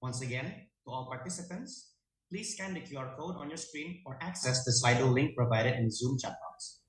Once again, to all participants, please scan the QR code on your screen or access the Slido link provided in the Zoom chat box.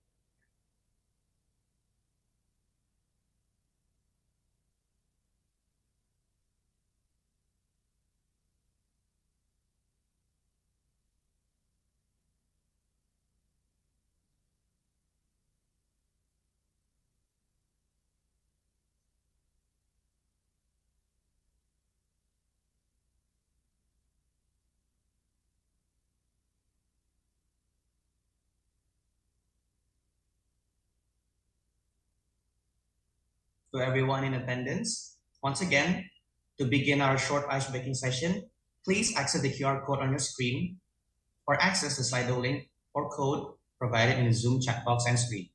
To everyone in attendance, once again, to begin our short ice-breaking session, please access the QR code on your screen or access the Slido link or code provided in the Zoom chat box and screen.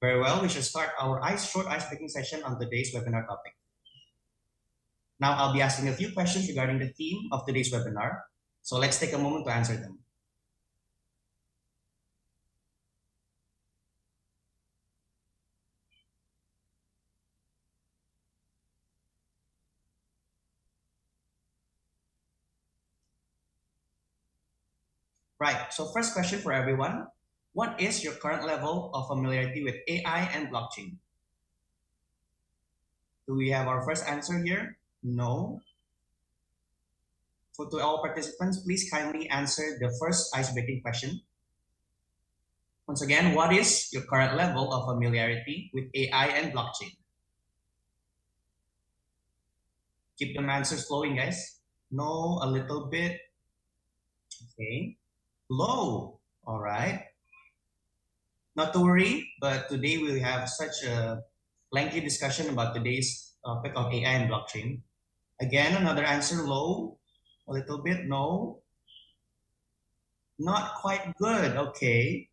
Very well, we should start our short ice-breaking session on today's webinar topic. Now I'll be asking a few questions regarding the theme of today's webinar, so let's take a moment to answer them. Right, so first question for everyone. What is your current level of familiarity with AI and blockchain? Do we have our first answer here? No. So to all participants, please kindly answer the first ice-breaking question. Once again, what is your current level of familiarity with AI and blockchain? Keep the answers flowing, guys. No, a little bit. Okay. Low. All right. Not to worry, but today we have such a lengthy discussion about today's topic of AI and blockchain. Again, another answer, low. A little bit, no. Not quite good, okay.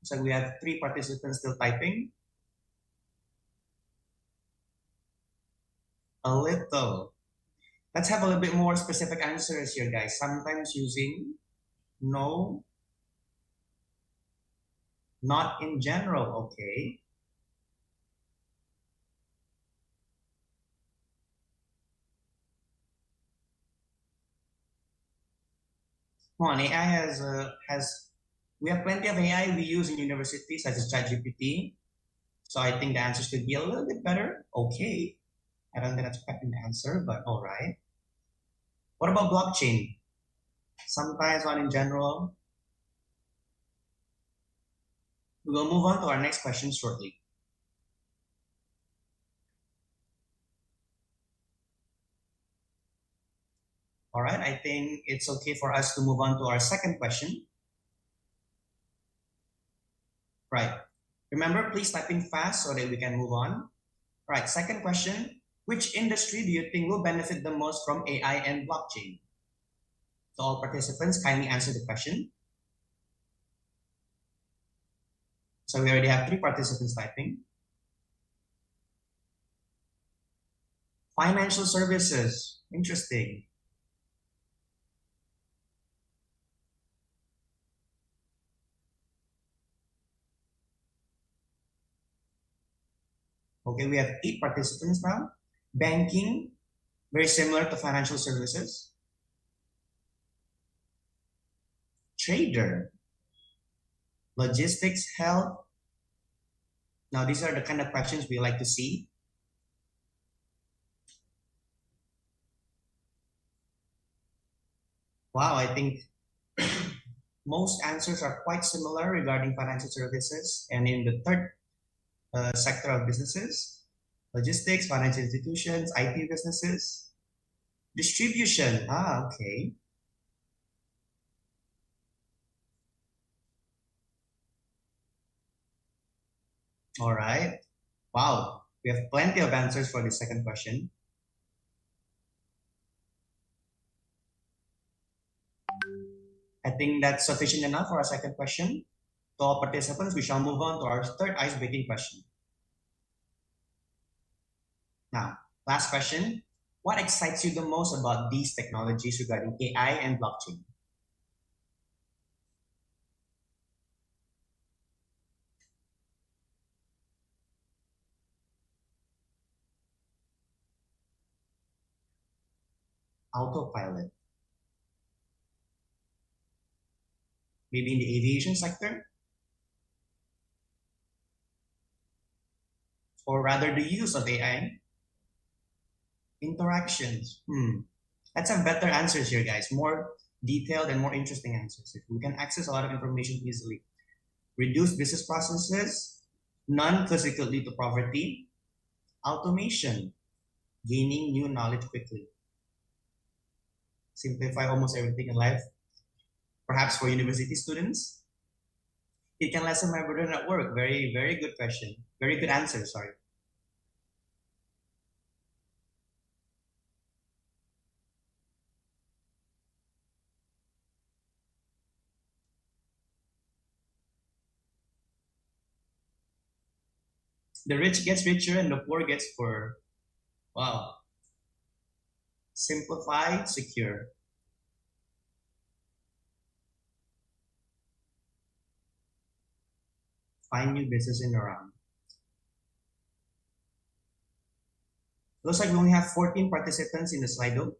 So we have 3 participants still typing. A little. Let's have a little bit more specific answers here, guys. Sometimes using no, not in general, okay. Come on, AI we have plenty of AI we use in universities such as ChatGPT. So I think the answers could be a little bit better. Okay. I don't think that's expecting the answer, but all right. What about blockchain? Sometimes not in general. We will move on to our next question shortly. All right, I think it's okay for us to move on to our second question. Right. Remember, please type in fast so that we can move on. Right, second question. Which industry do you think will benefit the most from AI and blockchain? So all participants, kindly answer the question. So we already have 3 participants typing. Financial services, interesting. Okay, we have 8 participants now. Banking, very similar to financial services. Trader, logistics, health. Now, these are the kind of questions we like to see. Wow, I think most answers are quite similar regarding financial services. And in the third sector of businesses, logistics, financial institutions, IT businesses, distribution. Okay. All right. Wow, we have plenty of answers for the second question. I think that's sufficient enough for our second question. To all participants, we shall move on to our third ice-breaking question. Now, last question. What excites you the most about these technologies regarding AI and blockchain? Autopilot. Maybe in the aviation sector? Or rather the use of AI? Interactions. Let's have better answers here, guys. More detailed and more interesting answers. If we can access a lot of information easily. Reduce business processes. None physically lead to poverty. Automation. Gaining new knowledge quickly. Simplify almost everything in life. Perhaps for university students. It can lessen my burden at work. Very, very good question. Very good answer, sorry. The rich gets richer and the poor gets poorer. Wow. Simplify, secure. Find new business in around. Looks like we only have 14 participants in the Slido.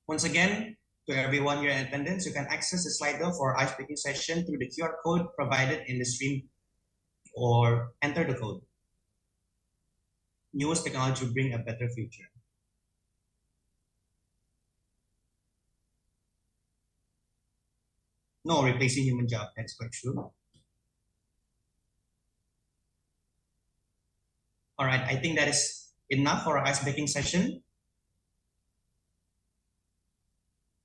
Once again, to everyone here in attendance, you can access the Slido for our speaking session through the QR code provided in the stream or enter the code. Newest technology will bring a better future. No replacing human job, that's quite true. All right, I think that is enough for our icebreaking session.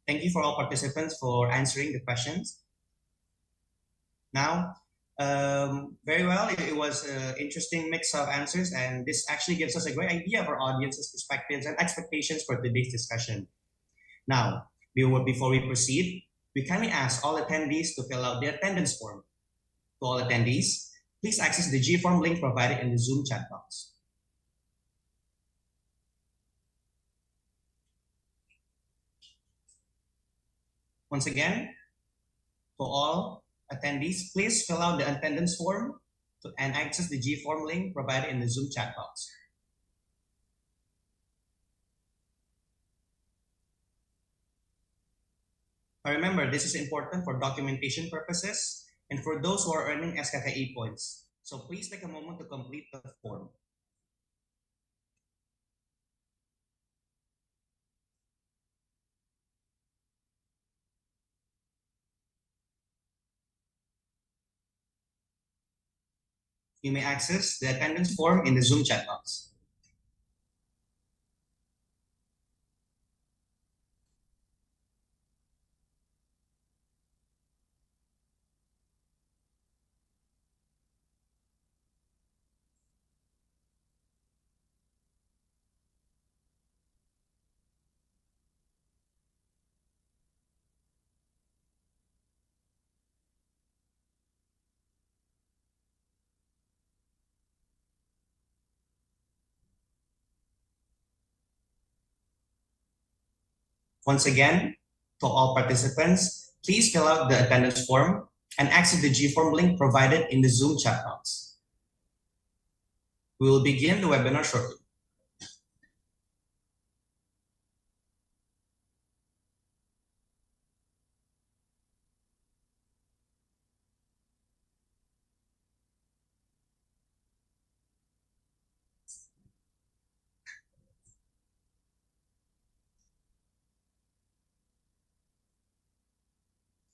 Thank you for all participants for answering the questions. Now, very well, it was an interesting mix of answers, and this actually gives us a great idea of our audience's perspectives and expectations for today's discussion. Now, before we proceed, we kindly ask all attendees to fill out the attendance form. To all attendees, please access the G-form link provided in the Zoom chat box. Once again, to all attendees, please fill out the attendance form and access the G-form link provided in the Zoom chat box. Now remember, this is important for documentation purposes and for those who are earning SKKE points. So please take a moment to complete the form. You may access the attendance form in the Zoom chat box. Once again, to all participants, please fill out the attendance form and access the G-form link provided in the Zoom chat box. We will begin the webinar shortly.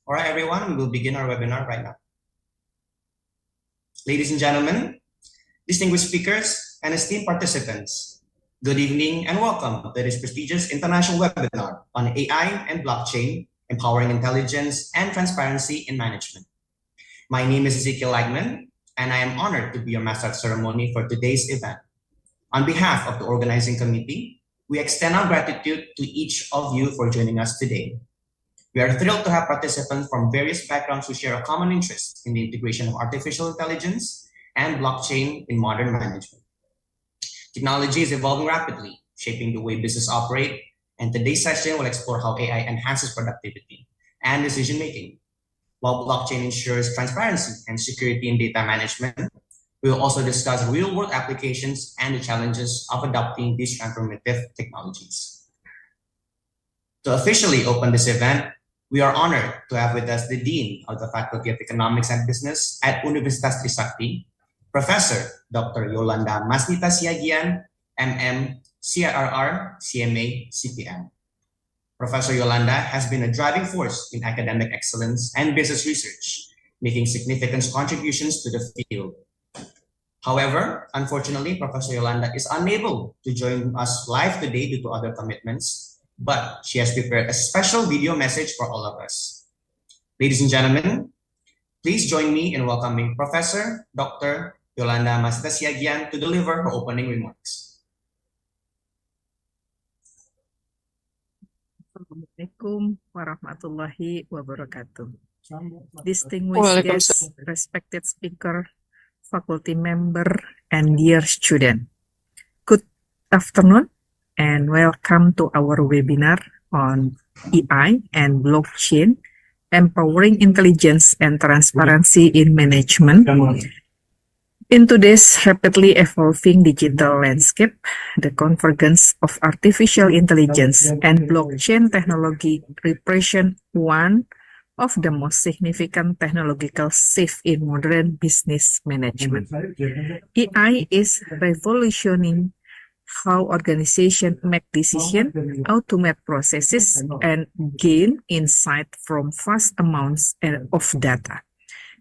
All right, everyone, we will begin our webinar right now. Ladies and gentlemen, distinguished speakers, and esteemed participants, good evening and welcome to this prestigious international webinar on AI and blockchain, empowering intelligence and transparency in management. My name is Ezekiel Lagman, and I am honored to be your master of ceremony for today's event. On behalf of the organizing committee, we extend our gratitude to each of you for joining us today. We are thrilled to have participants from various backgrounds who share a common interest in the integration of artificial intelligence and blockchain in modern management. Technology is evolving rapidly, shaping the way business operate, and today's session will explore how AI enhances productivity and decision making. While blockchain ensures transparency and security in data management, we will also discuss real-world applications and the challenges of adopting these transformative technologies. To officially open this event, we are honored to have with us the Dean of the Faculty of Economics and Business at Universitas Trisakti, Professor Dr. Yolanda Masnita Siagian, MM, CRR, CMA, CPM. Professor Yolanda has been a driving force in academic excellence and business research, making significant contributions to the field. However, unfortunately, Professor Yolanda is unable to join us live today due to other commitments, but she has prepared a special video message for all of us. Ladies and gentlemen, please join me in welcoming Professor Dr. Yolanda Masnita Siagian to deliver her opening remarks. Assalamualaikum warahmatullahi wabarakatuh. Distinguished guests, respected speaker, faculty member, and dear student. Good afternoon and welcome to our webinar on AI and blockchain, empowering intelligence and transparency in management. In today's rapidly evolving digital landscape, the convergence of artificial intelligence and blockchain technology represent one of the most significant technological shifts in modern business management. AI is revolutionizing how organizations make decisions, automate processes, and gain insight from vast amounts of data.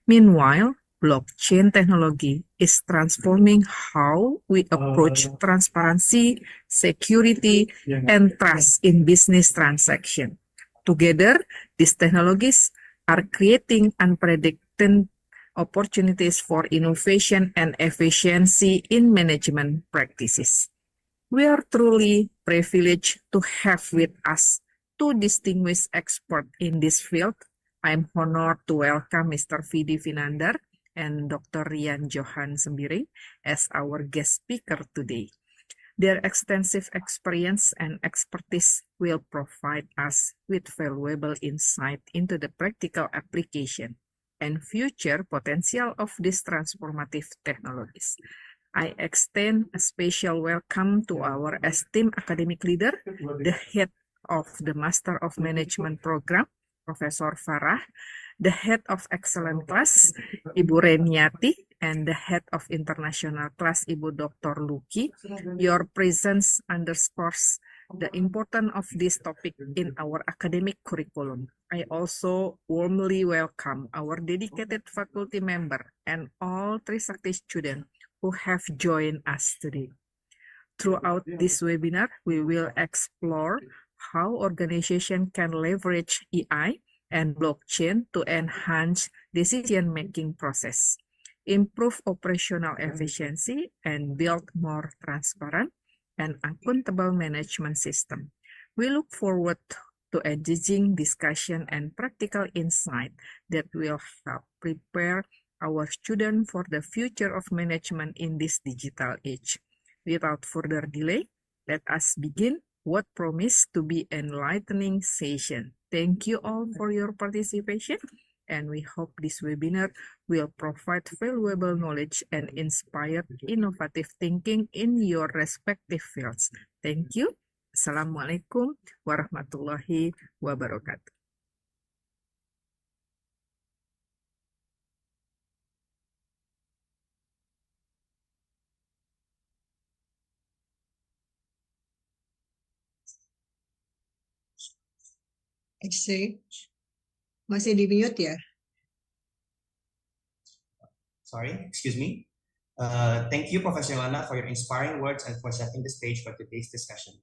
Meanwhile, blockchain technology is transforming how we approach transparency, security, and trust in business transactions. Together, these technologies are creating unprecedented opportunities for innovation and efficiency in management practices. We are truly privileged to have with us two distinguished experts in this field. I'm honored to welcome Mr. Vidi Vinandar and Dr. Rian Johan Sembiring as our guest speaker today. Their extensive experience and expertise will provide us with valuable insight into the practical application and future potential of these transformative technologies. I extend a special welcome to our esteemed academic leader, the head of the Master of Management program, Professor Farah, the head of excellent class, Ibu Reniati, and the head of international class, Ibu Dr. Luki. Your presence underscores the importance of this topic in our academic curriculum. I also warmly welcome our dedicated faculty member and all Trisakti students who have joined us today. Throughout this webinar, we will explore how organizations can leverage AI and blockchain to enhance decision-making process, improve operational efficiency, and build more transparent and accountable management system. We look forward to engaging discussion and practical insight that will help prepare our students for the future of management in this digital age. Without further delay, let us begin what promised to be an enlightening session. Thank you all for your participation, and we hope this webinar will provide valuable knowledge and inspire innovative thinking in your respective fields. Thank you. Assalamualaikum warahmatullahi wabarakatuh. Masih di mute ya? Sorry, excuse me. Thank you, Professor Yolanda, for your inspiring words and for setting the stage for today's discussion.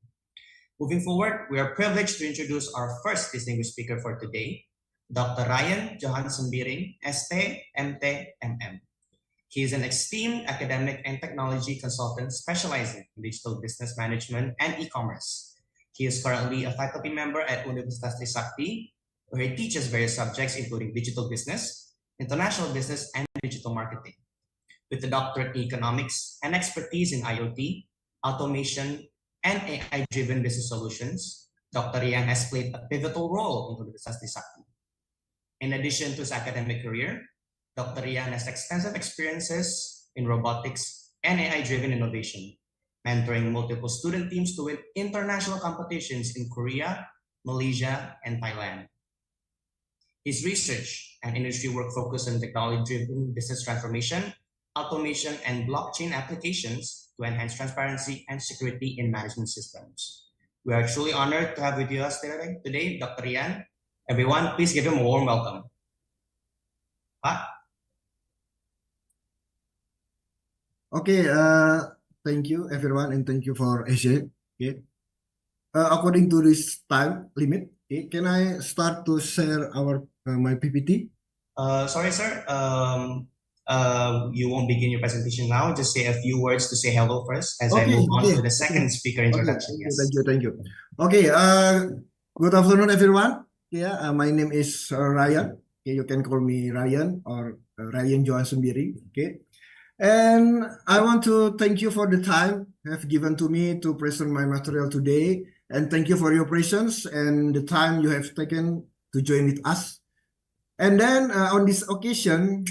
Moving forward, we are privileged to introduce our first distinguished speaker for today, Dr. Rian Johan Sembiring, ST, MT, MM. He is an esteemed academic and technology consultant specializing in digital business management and e-commerce. He is currently a faculty member at Universitas Tisakti, where he teaches various subjects including digital business, international business, and digital marketing. With a doctorate in economics and expertise in IoT, automation, and AI-driven business solutions, Dr. Yan has played a pivotal role in Universitas Trisakti. In addition to his academic career, Dr. Yan has extensive experiences in robotics and AI-driven innovation, mentoring multiple student teams to win international competitions in Korea, Malaysia, and Thailand. His research and industry work focus on technology-driven business transformation, automation, and blockchain applications to enhance transparency and security in management systems. We are truly honored to have with us today Dr. Yan. Everyone, please give him a warm welcome. Pak? Okay, thank you everyone and thank you for AJ. Okay. According to this time limit, okay, can I start to share my PPT? Sorry, sir. You won't begin your presentation now. Just say a few words to say hello first as I move on to the second speaker introduction. Yes. Thank you. Okay, good afternoon everyone. Yeah, my name is Ryan. Okay, you can call me Ryan or Ryan Johan Sembiri. Okay. And I want to thank you for the time you have given to me to present my material today. And thank you for your patience and the time you have taken to join with us. And then on this occasion,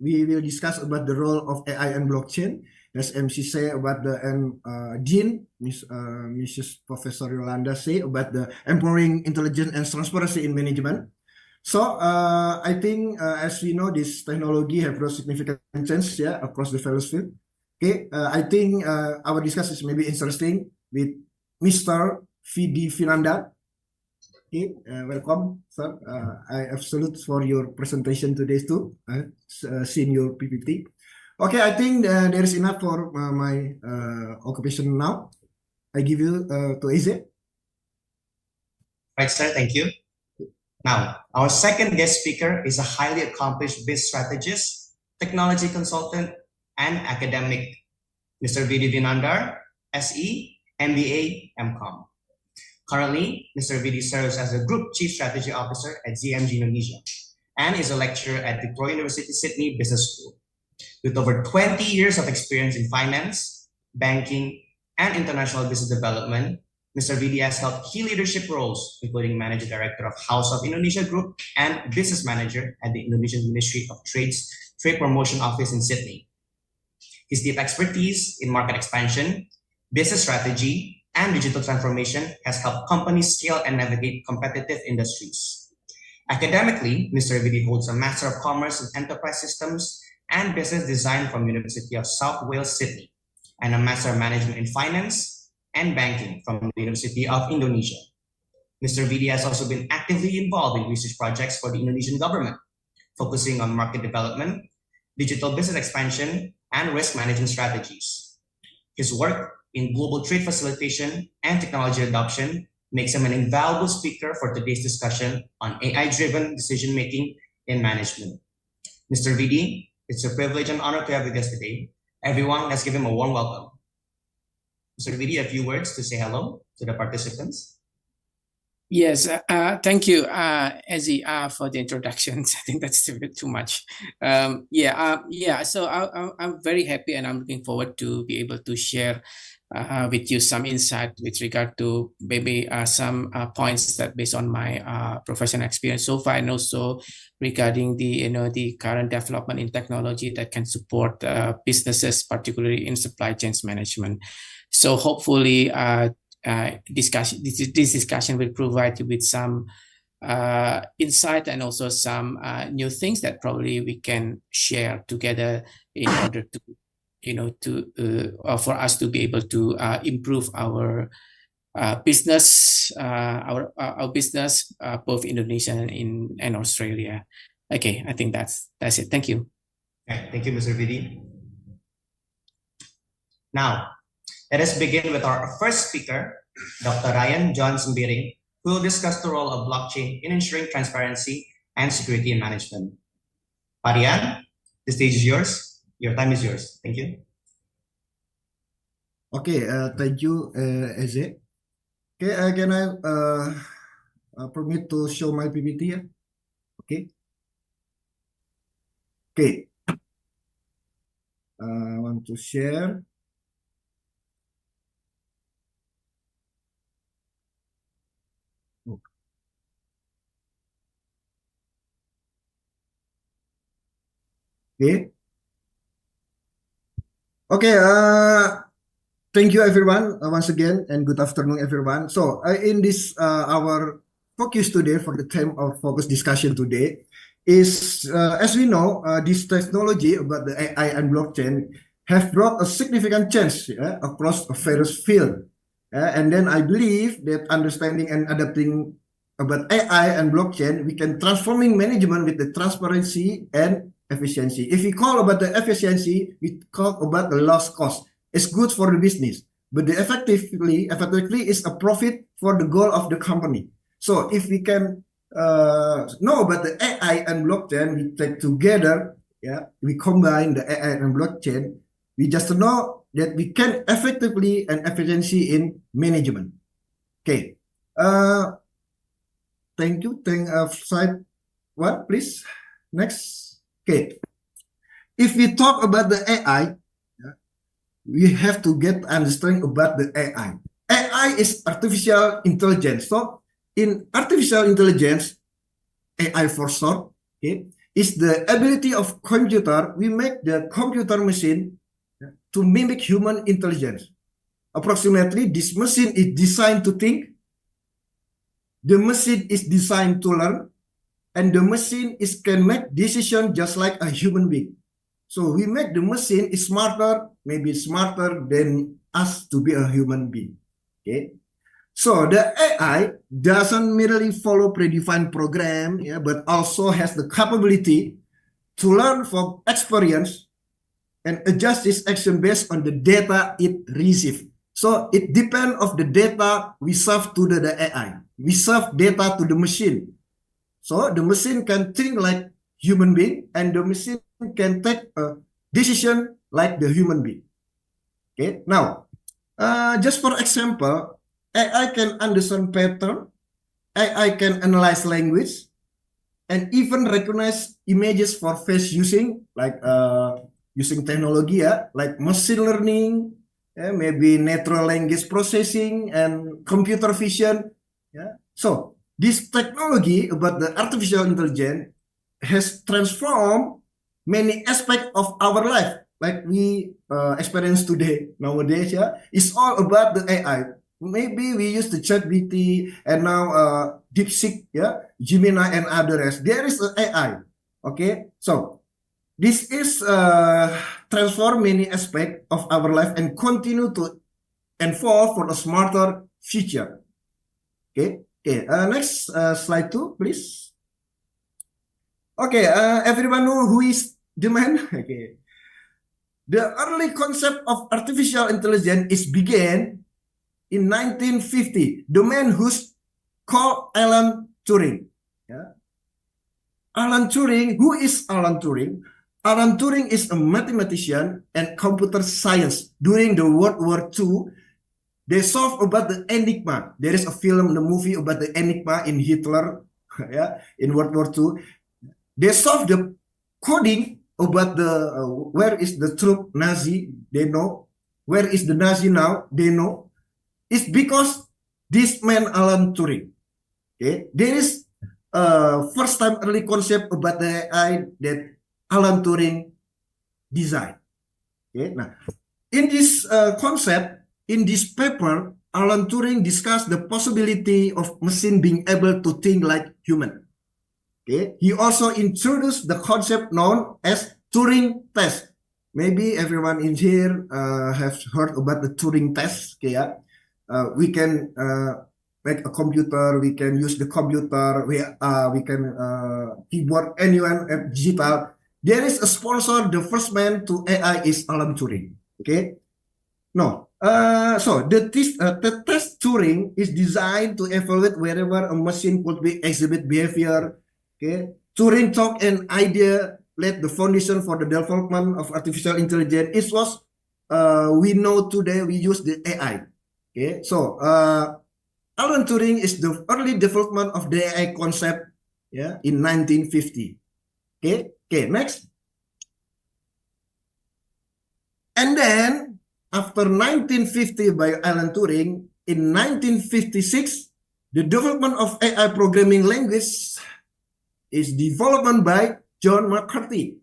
we will discuss about the role of AI and blockchain. As MC say about the Dean, Mrs. Professor Yolanda say about the empowering intelligence and transparency in management. So I think as we know, this technology have brought significant change across the various field. Okay, I think our discussion is maybe interesting with Mr. V.D. Finanda. Okay, welcome, sir. I have salute for your presentation today too. Seen your PPT. Okay, I think there is enough for my occupation now. I give you to AZ. Right, sir. Thank you. Now, our second guest speaker is a highly accomplished business strategist, technology consultant, and academic, Mr. V.D. Vinandar, SE, MBA, MCOM. Currently, Mr. V.D. serves as the Group Chief Strategy Officer at ZMG Indonesia and is a lecturer at University Sydney Business School. With over 20 years of experience in finance, banking, and international business development, Mr. V.D. has held key leadership roles, including Manager Director of House of Indonesia Group and Business Manager at the Indonesian Ministry of Trade's Trade Promotion Office in Sydney. His deep expertise in market expansion, business strategy, and digital transformation has helped companies scale and navigate competitive industries. Academically, Mr. V.D. holds a Master of Commerce in Enterprise Systems and Business Design from University of South Wales, Sydney, and a Master of Management in Finance and Banking from the University of Indonesia. Mr. V.D. has also been actively involved in research projects for the Indonesian government, focusing on market development, digital business expansion, and risk management strategies. His work in global trade facilitation and technology adoption makes him an invaluable speaker for today's discussion on AI-driven decision-making in management. Mr. V.D., it's a privilege and honor to have you with us today. Everyone, let's give him a warm welcome. Mr. V.D., a few words to say hello to the participants. Yes, thank you, Ezzy, for the introductions. I think that's a bit too much. So I'm very happy and I'm looking forward to be able to share with you some insight with regard to maybe some points that based on my professional experience so far, and also regarding the current development in technology that can support businesses, particularly in supply chains management. So hopefully, this discussion will provide you with some insight and also some new things that probably we can share together in order to for us to be able to improve our business, our business both Indonesia and Australia. Okay, I think that's it. Thank you. Okay, thank you, Mr. V.D. Now, let us begin with our first speaker, Dr. Ryan John Sembiri, who will discuss the role of blockchain in ensuring transparency and security in management. Ryan, the stage is yours. Your time is yours. Thank you. Okay, thank you, Eze. Okay, can I permit to show my PPT? Yeah? Okay. Okay. I want to share. Okay. Okay. Thank you everyone once again, and good afternoon everyone. So in this our focus today for the theme of focus discussion today is as we know this technology about the AI and blockchain have brought a significant change across various fields. And then I believe that understanding and adapting about AI and blockchain, we can transforming management with the transparency and efficiency. If we call about the efficiency, we talk about the lost cost. It's good for the business, but the effectively is a profit for the goal of the company. So if we can know about the AI and blockchain, we take together, we combine the AI and blockchain, we just know that we can effectively and efficiency in management. Okay. Thank you. Slide one, please. Next. Okay. If we talk about the AI, we have to get understanding about the AI. AI is artificial intelligence. So in artificial intelligence, AI for short, okay, is the ability of computer. We make the computer machine to mimic human intelligence. Approximately, this machine is designed to think. The machine is designed to learn, and the machine can make decisions just like a human being. So we make the machine smarter, maybe smarter than us to be a human being. Okay. So the AI doesn't merely follow predefined program, but also has the capability to learn from experience and adjust its action based on the data it receives. So it depends on the data we serve to the AI. We serve data to the machine. So the machine can think like human being, and the machine can take a decision like the human being. Okay. Now, just for example, AI can understand pattern, AI can analyze language, and even recognize images for face using, like using technology, like machine learning, maybe natural language processing and computer vision. So this technology about the artificial intelligence has transformed many aspects of our life, like we experience today nowadays. It's all about the AI. Maybe we used to ChatGPT and now DeepSeek, Gemini and others. There is an AI. Okay, so this is transform many aspects of our life and continue to evolve for a smarter future. Okay. Next slide 2, please. Okay, everyone know who is the man? Okay. The early concept of artificial intelligence is began in 1950. The man who's called Alan Turing. Alan Turing, who is Alan Turing? Alan Turing is a mathematician and computer science. During the World War II, they solved about the enigma. There is a film, the movie about the enigma in Hitler, in World War II. They solved the coding about the where is the troop Nazi. They know where is the Nazi now. They know it's because this man Alan Turing. Okay, there is first time early concept about the AI that Alan Turing designed. Okay, now in this concept. In this paper, Alan Turing discussed the possibility of machine being able to think like human. Okay. He also introduced the concept known as Turing test. Maybe everyone in here has heard about the Turing test. Okay, we can make a computer. We can use the computer. We can keyboard anyone digital. There is a sponsor. The first man to AI is Alan Turing. Okay. No. So the test Turing is designed to evaluate wherever a machine could be exhibit behavior. Okay, Turing thought an idea laid the foundation for the development of artificial intelligence. It was we know today we use the AI. Okay, so Alan Turing is the early development of the AI concept. In 1950. Okay, next, and then. After 1950 by Alan Turing, in 1956, the development of AI programming language is developed by John McCarthy.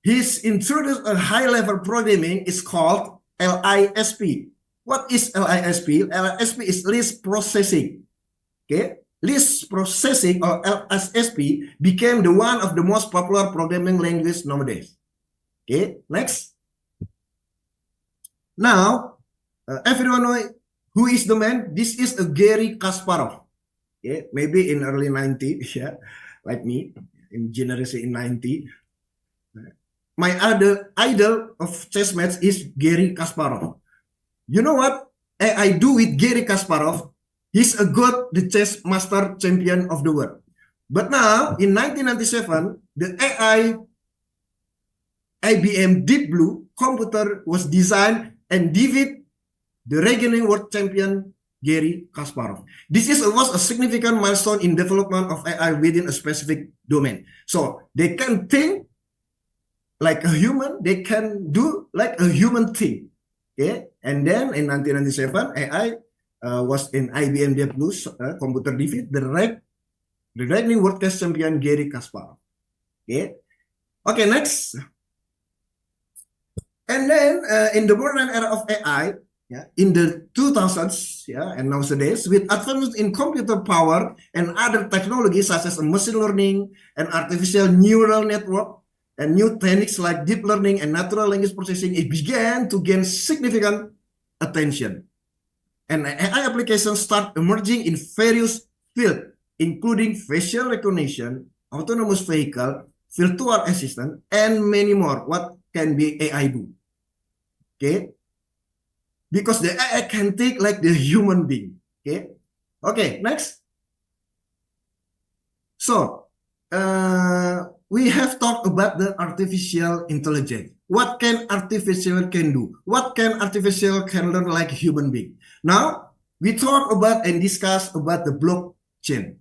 He's introduced a high-level programming is called LISP. What is LISP? LISP is list processing. Okay, list processing or LSSP became the one of the most popular programming language nowadays. Okay, next. Now, everyone know who is the man? This is a Gary Kasparov. Okay, maybe in early 90s, yeah, like me, in generation in 90. My other idol of chess match is Gary Kasparov. You know what I do with Gary Kasparov? He's a god, the chess master champion of the world. But now, in 1997, the IBM Deep Blue computer was designed and defeated the reigning world champion Gary Kasparov. This was a significant milestone in development of AI within a specific domain. So they can think like a human, they can do like a human thing. Okay, and then in 1997, AI was in IBM Deep Blue computer defeat the reigning world chess champion Gary Kasparov. Okay, okay, next. And then in the modern era of AI, yeah, in the 2000s, yeah, and nowadays, with advancements in computer power and other technologies such as machine learning and artificial neural network and new techniques like deep learning and natural language processing, it began to gain significant attention. And AI applications start emerging in various fields, including facial recognition, autonomous vehicle, virtual assistant, and many more. What can be AI do? Okay, because the AI can think like the human being. Okay, okay, next. So, we have talked about the artificial intelligence. What can artificial can do? What can artificial can learn like human being? Now, we talk about and discuss about the blockchain.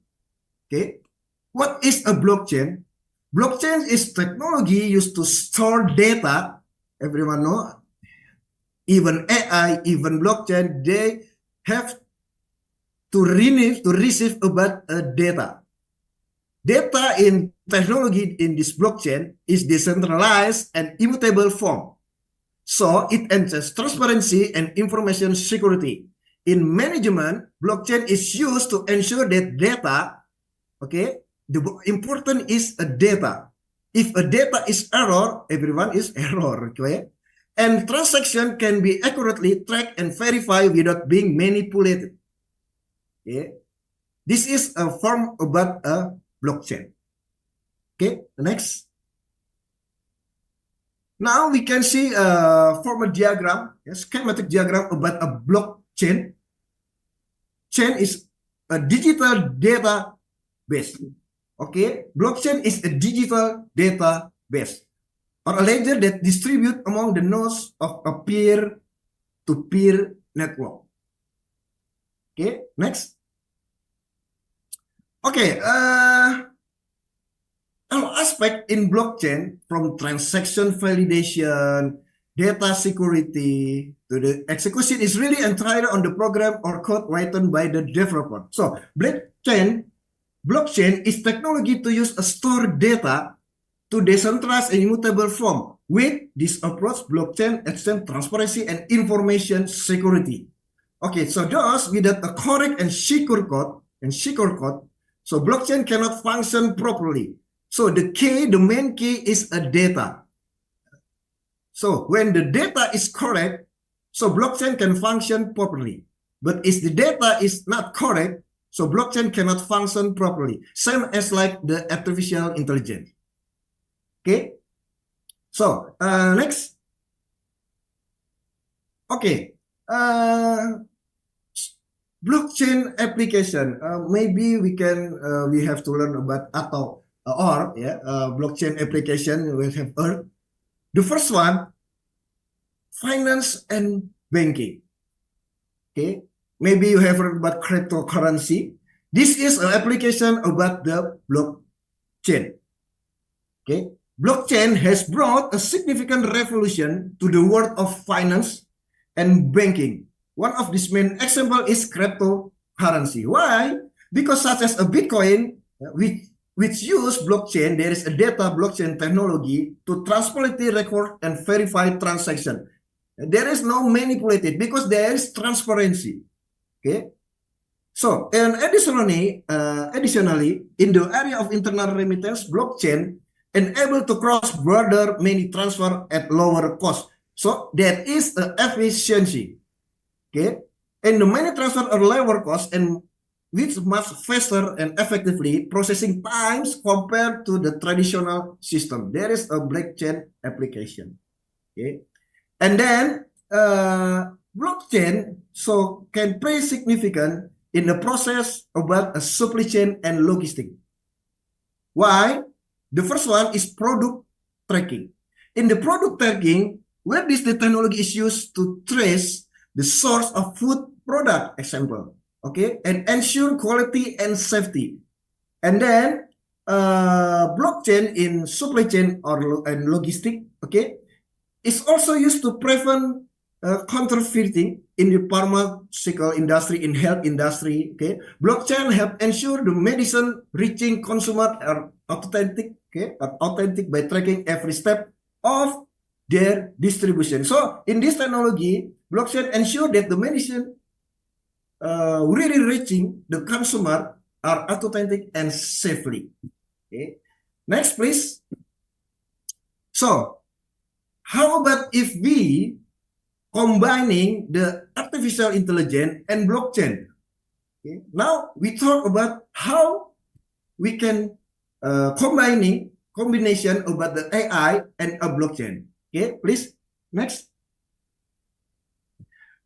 Okay, what is a blockchain? Blockchain is technology used to store data. Everyone know. Even AI, even blockchain, they have to receive about data. Data in technology in this blockchain is decentralized and immutable form. So it ensures transparency and information security. In management, blockchain is used to ensure that data, okay, the important is a data. If a data is error, everyone is error, okay? And transaction can be accurately tracked and verified without being manipulated. Okay, this is a form about a blockchain. Okay, next. Now we can see a formal diagram, a schematic diagram about a blockchain. Chain is a digital database. Okay, blockchain is a digital database, or a ledger that distributes among the nodes of a peer-to-peer network. Okay, next. Okay, all aspect in blockchain from transaction validation, data security to the execution is really entirely on the program or code written by the developer. So blockchain is technology to use a stored data to decentralized and immutable form. With this approach, blockchain extends transparency and information security. Okay, so thus without a correct and secure code, so blockchain cannot function properly. So the main key is a data. So when the data is correct, so blockchain can function properly. But if the data is not correct, so blockchain cannot function properly. Same as like the artificial intelligence. Okay, so next. Okay, blockchain application. Maybe we have to learn about blockchain application. We have heard. The first one, finance and banking. Okay, maybe you have heard about cryptocurrency. This is an application about the blockchain. Okay. Blockchain has brought a significant revolution to the world of finance and banking. One of these main examples is cryptocurrency. currency. Why? Because such as a Bitcoin, which use blockchain, there is a data blockchain technology to transparently record and verify transaction. There is no manipulated because there is transparency. Okay. So, and additionally, in the area of internal remittance, blockchain enable to cross-border money transfer at lower cost. So that is the efficiency. Okay, and the money transfer are lower cost and which much faster and effectively processing times compared to the traditional system. There is a blockchain application. Okay, and then blockchain so can play significant in the process about a supply chain and logistic. Why? The first one is product tracking. In the product tracking, where this technology is used to trace the source of food product, example, okay, and ensure quality and safety. And then blockchain in supply chain and logistic, okay, is also used to prevent counterfeiting in the pharmaceutical industry, in health industry. Okay, blockchain help ensure the medicine reaching consumer are authentic. Okay, are authentic by tracking every step of their distribution. So in this technology, blockchain ensure that the medicine really reaching the consumer are authentic and safely. Okay, next please. So how about if we combining the artificial intelligence and blockchain? Okay. Now we talk about how we can combination about the AI and a blockchain. Okay, please next.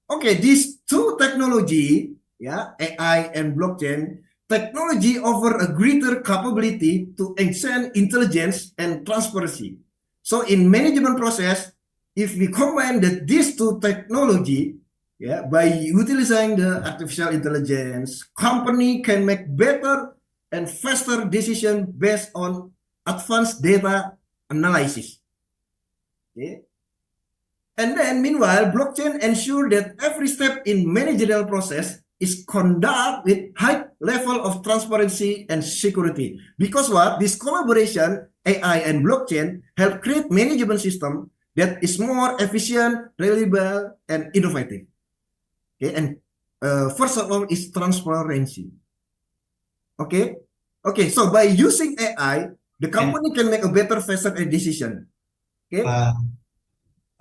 Okay, these two technology, yeah, AI and blockchain technology offer a greater capability to enhance intelligence and transparency. So in management process, if we combine these two technology, yeah, by utilizing the artificial intelligence, company can make better and faster decision based on advanced data analysis. Okay. And then meanwhile, blockchain ensure that every step in managerial process is conducted with high level of transparency and security. Because what? This collaboration, AI and blockchain, help create management system that is more efficient, reliable, and innovative. Okay, and first of all is transparency. Okay, okay. So by using AI, the company can make a better, faster decision. Okay.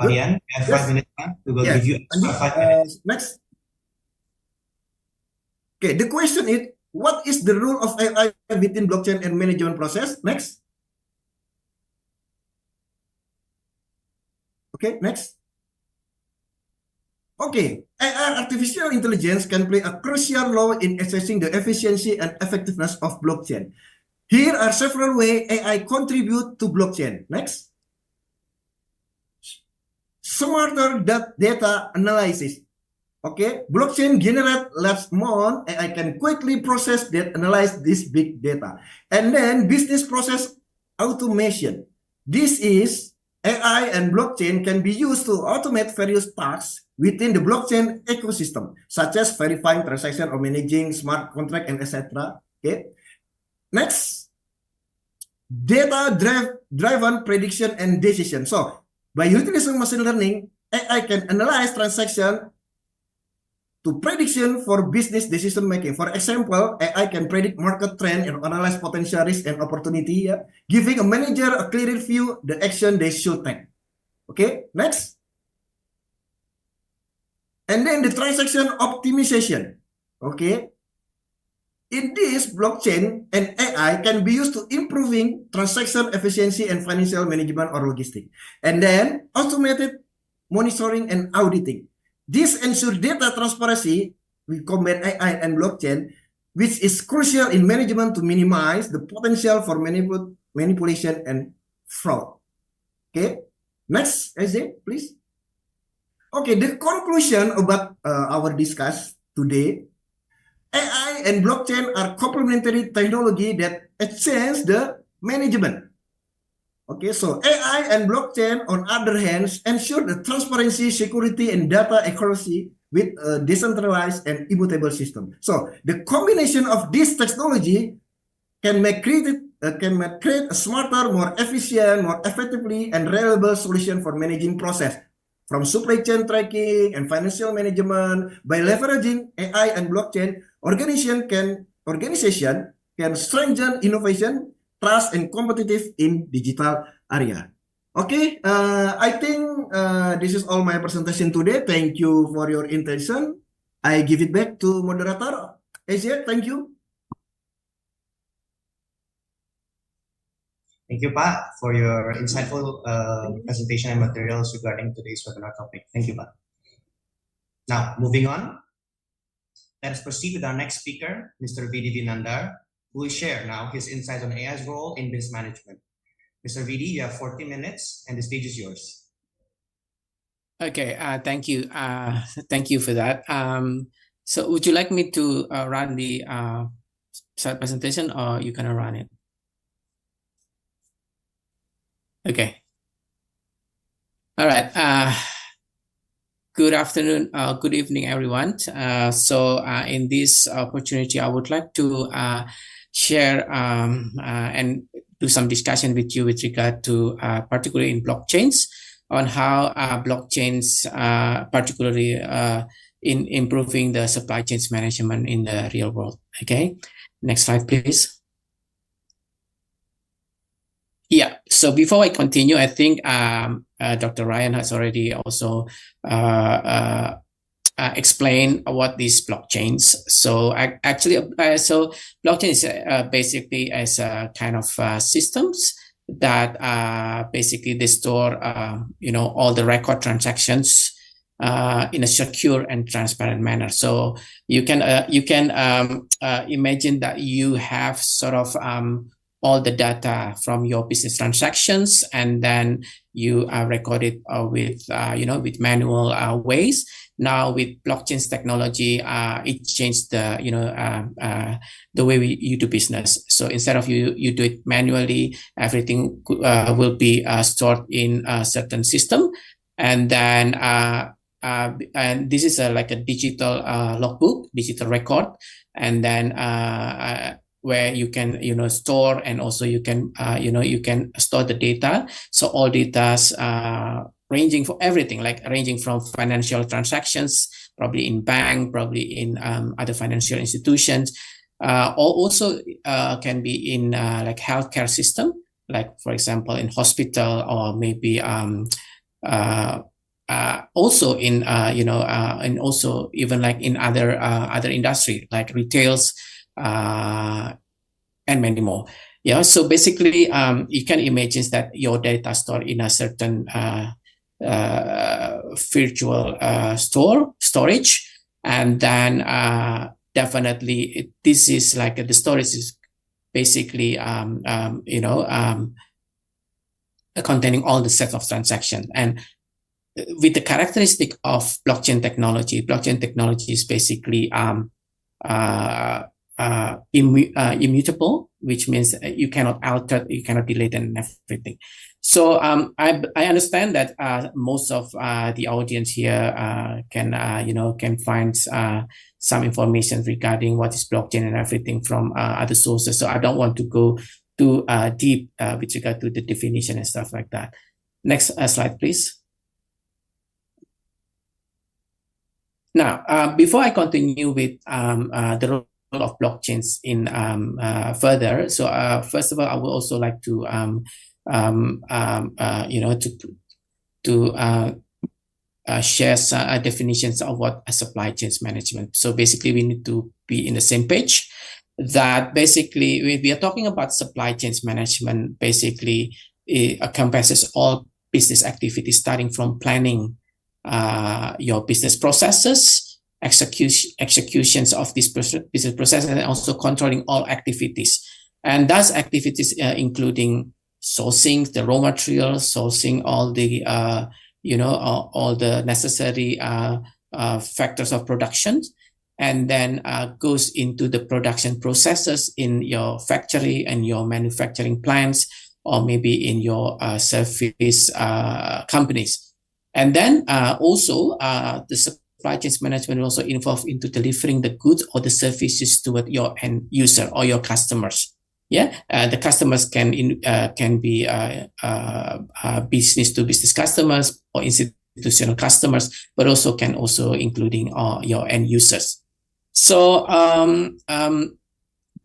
Arian, you have 5 minutes now. We will give you extra 5 minutes. Next. Okay, the question is, what is the role of AI within blockchain and management process? Next. Okay, next. Okay, AI, artificial intelligence, can play a crucial role in assessing the efficiency and effectiveness of blockchain. Here are several ways AI contribute to blockchain. Next. Smarter data analysis. Okay, blockchain generate large amount. AI can quickly process that, analyze this big data. And then business process automation. This is AI and blockchain can be used to automate various tasks within the blockchain ecosystem, such as verifying transaction or managing smart contract and etc. Okay. Next, data driven prediction and decision. So by utilizing machine learning, AI can analyze transaction to prediction for business decision making. For example, AI can predict market trend and analyze potential risk and opportunity, giving a manager a clearer view the action they should take. Okay, next. And then the transaction optimization. Okay. In this, blockchain and AI can be used to improving transaction efficiency and financial management or logistics. And then automated monitoring and auditing. This ensures data transparency. We combine AI and blockchain, which is crucial in management to minimize the potential for manipulation and fraud. Okay, next, SJ, please. Okay, the conclusion about our discuss today. AI and blockchain are complementary technology that enhance the management. Okay, so AI and blockchain, on other hands, ensure the transparency, security, and data accuracy, with a decentralized and immutable system. So the combination of this technology can create a smarter, more efficient, more effectively, and reliable solution for managing process from supply chain tracking and financial management. By leveraging AI and blockchain, organization can strengthen innovation, trust, and competitive in digital area. Okay, I think this is all my presentation today. Thank you for your attention. I give it back to moderator. Asia, thank you. Thank you, Pak, for your insightful presentation and materials regarding today's webinar topic. Thank you, Pak. Now, moving on, let us proceed with our next speaker, Mr. Vidi Vinandar, who will share now his insights on AI's role in business management. Mr. Vidi, you have 40 minutes and the stage is yours. Okay, thank you. Thank you for that. So would you like me to run the slide presentation, or you gonna run it? Okay. All right. Good afternoon, good evening, everyone. So in this opportunity, I would like to share and do some discussion with you with regard to particularly in blockchains, on how blockchains particularly in improving the supply chains management in the real world. Okay, next slide, please. Yeah, so before I continue, I think Dr. Ryan has already also explained what these blockchains. So actually, so blockchain is basically as a kind of systems that basically they store, all the record transactions in a secure and transparent manner. So you can imagine that you have sort of all the data from your business transactions, and then you record it with with manual ways. Now with blockchain technology, it changed the the way you do business. So instead of you do it manually, everything will be stored in a certain system, and then and this is like a digital logbook, digital record, and then where you can store, and also you can you can store the data. So all data ranging for everything, like ranging from financial transactions, probably in bank, probably in other financial institutions, or also can be in like healthcare system, like for example in hospital, or maybe also in and also even like in other industry like retails, and many more. Yeah, so basically you can imagine that your data stored in a certain virtual storage, and then definitely this is like the storage is basically containing all the sets of transactions. And with the characteristic of blockchain technology is basically immutable, which means you cannot alter, you cannot delete, and everything. So I understand that most of the audience here can find some information regarding what is blockchain and everything from other sources. So I don't want to go too deep with regard to the definition and stuff like that. Next slide, please. Now, before I continue with the role of blockchains in further, so first of all, I would also like to share some definitions of what a supply chains management. So basically, we need to be in the same page. That basically, we are talking about supply chains management. Basically, it encompasses all business activities, starting from planning your business processes, executions of this business process, and also controlling all activities. And those activities including sourcing the raw materials, sourcing all the all the necessary factors of production, and then goes into the production processes in your factory and your manufacturing plants, or maybe in your service companies. And then also the supply chain management will also involve into delivering the goods or the services toward your end user or your customers. Yeah, the customers can be business to business customers or institutional customers, but also can also including your end users. So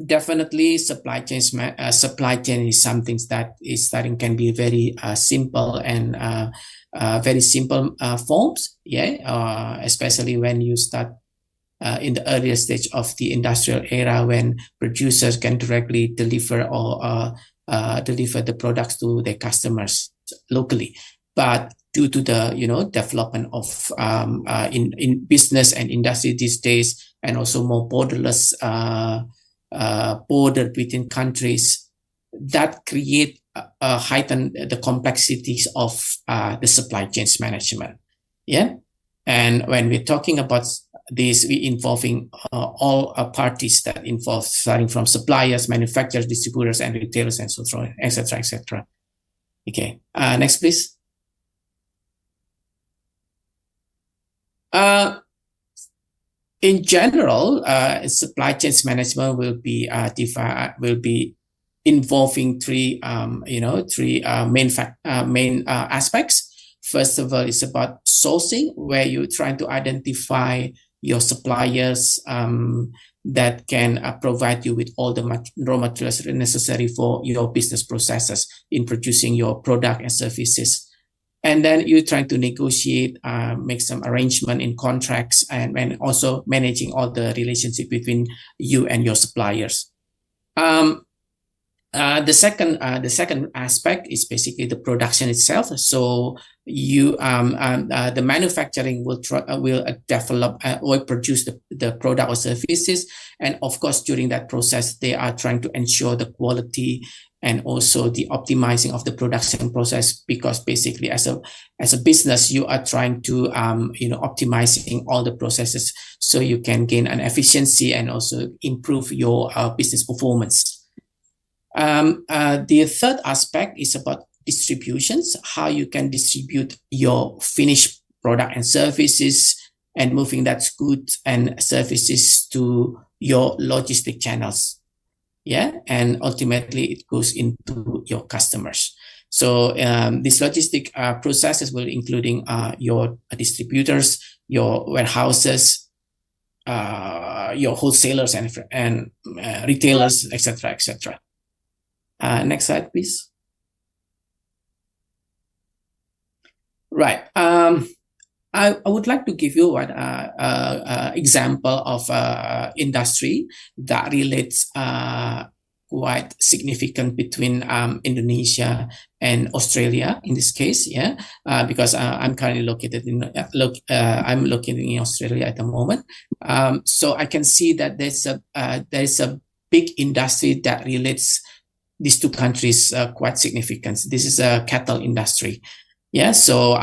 definitely supply chain is something that is starting can be very simple and very simple forms. Yeah, especially when you start in the earlier stage of the industrial era, when producers can directly deliver or deliver the products to their customers locally. But due to the development of in business and industry these days, and also more borderless border between countries, that create heighten the complexities of the supply chain management. Yeah, and when we're talking about this, we involving all parties that involve, starting from suppliers, manufacturers, distributors, and retailers, and so on, etc., etc. Okay, next, please. In general, supply chain management will be involving three main aspects. First of all, it's about sourcing, where you're trying to identify your suppliers that can provide you with all the raw materials necessary for your business processes in producing your product and services. And then you're trying to negotiate, make some arrangement in contracts, and also managing all the relationship between you and your suppliers. The second aspect is basically the production itself. So you the manufacturing will develop or produce the product or services, and of course during that process they are trying to ensure the quality and also the optimizing of the production process, because basically as a business you are trying to optimizing all the processes so you can gain an efficiency and also improve your business performance. The third aspect is about distributions, how you can distribute your finished product and services and moving that goods and services to your logistic channels. Yeah, and ultimately it goes into your customers. So these logistic processes will including your distributors, your warehouses, your wholesalers and retailers, etc., etc. Next slide, please. Right. I would like to give you one example of industry that relates quite significant between Indonesia and Australia in this case. Yeah, because I'm currently located in I'm located in Australia at the moment. So I can see that there is a big industry that relates these two countries quite significant. This is a cattle industry. Yeah, so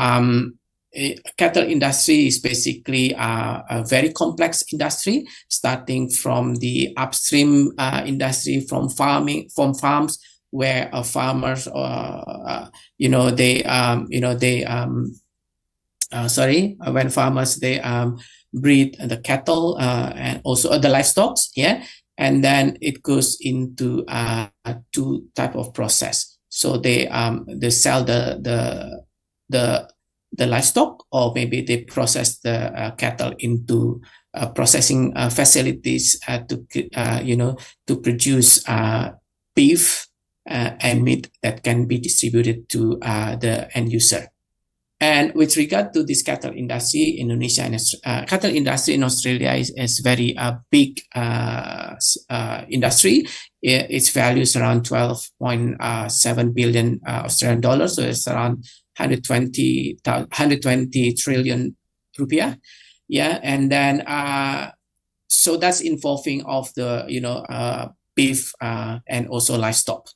cattle industry is basically a very complex industry, starting from the upstream industry, from farms where farmers when farmers breed the cattle and also the livestock. Yeah, and then it goes into two type of process. So they sell the livestock, or maybe they process the cattle into processing facilities to produce beef and meat that can be distributed to the end user. And with regard to this cattle industry, Indonesia and cattle industry in Australia is very big industry. Its value is around 12.7 billion Australian dollars. So it's around 120 trillion rupiah. Yeah, and then so that's involving of the beef and also livestock.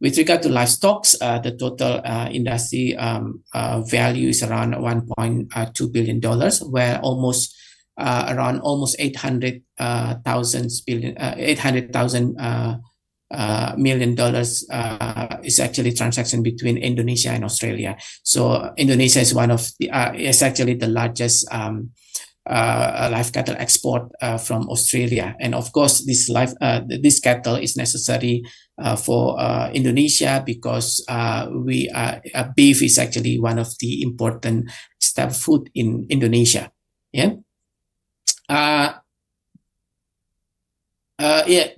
With regard to livestock, the total industry value is around $1.2 billion, where around almost 800,000 million dollars is actually transaction between Indonesia and Australia. So Indonesia is is actually the largest live cattle export from Australia. And of course, this cattle is necessary for Indonesia because beef is actually one of the important staple food in Indonesia. Yeah.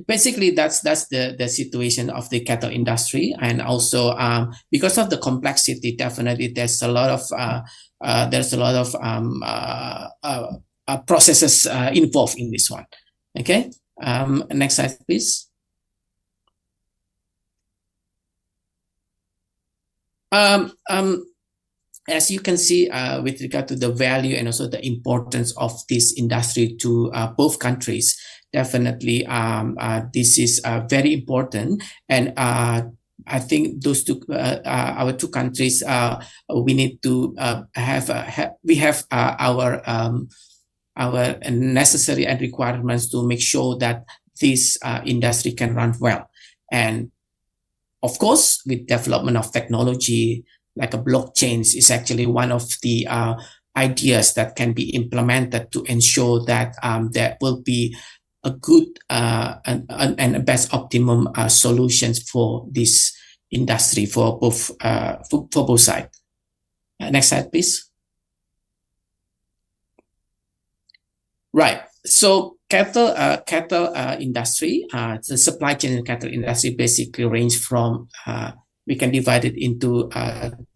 Basically that's the situation of the cattle industry, and also because of the complexity, definitely there's a lot of processes involved in this one. Okay, next slide, please. As you can see, with regard to the value and also the importance of this industry to both countries, definitely this is very important. And I think those two, our two countries, we need to have our necessary and requirements to make sure that this industry can run well. And of course, with development of technology, like a blockchain is actually one of the ideas that can be implemented to ensure that there will be a good and best optimum solutions for this industry for both sides. Next slide, please. Right. So cattle industry, the supply chain in cattle industry basically range from we can divide it into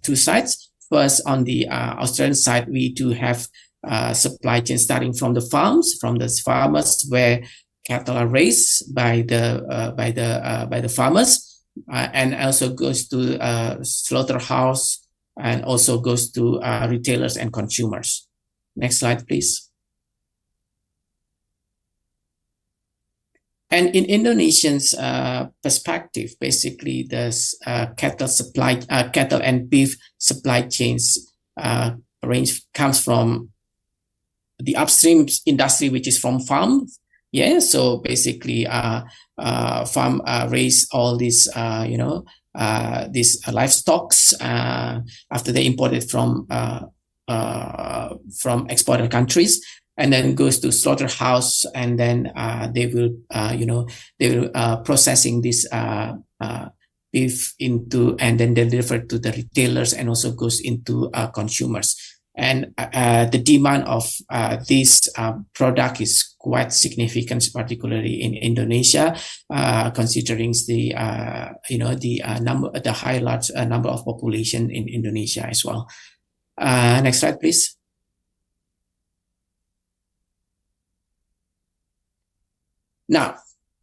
two sides. First, on the Australian side, we do have supply chain starting from the farms, from the farmers, where cattle are raised by the farmers, and also goes to slaughterhouse, and also goes to retailers and consumers. Next slide, please. And in Indonesians' perspective, basically, there's cattle and beef supply chains comes from the upstream industry, which is from farm. Yeah, so basically, farm raise all these, these livestock after they imported from exporter countries. And then goes to slaughterhouse, and then they will processing this beef into, and then deliver to the retailers, and also goes into consumers. And the demand of this product is quite significant, particularly in Indonesia, considering the large number of population in Indonesia as well. Next slide, please. Now,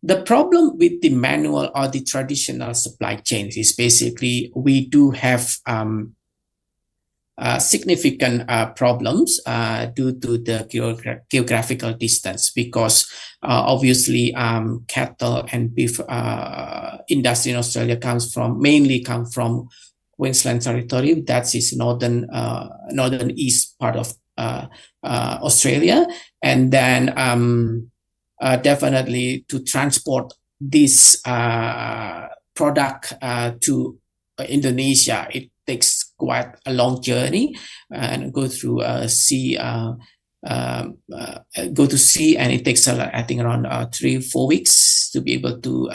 the problem with the manual or the traditional supply chains is basically we do have significant problems due to the geographical distance, because obviously cattle and beef industry in Australia mainly come from Queensland Territory, that is northern east part of Australia, and then definitely to transport this product to Indonesia, it takes quite a long journey and go through sea, and it takes I think around 3-4 weeks to be able to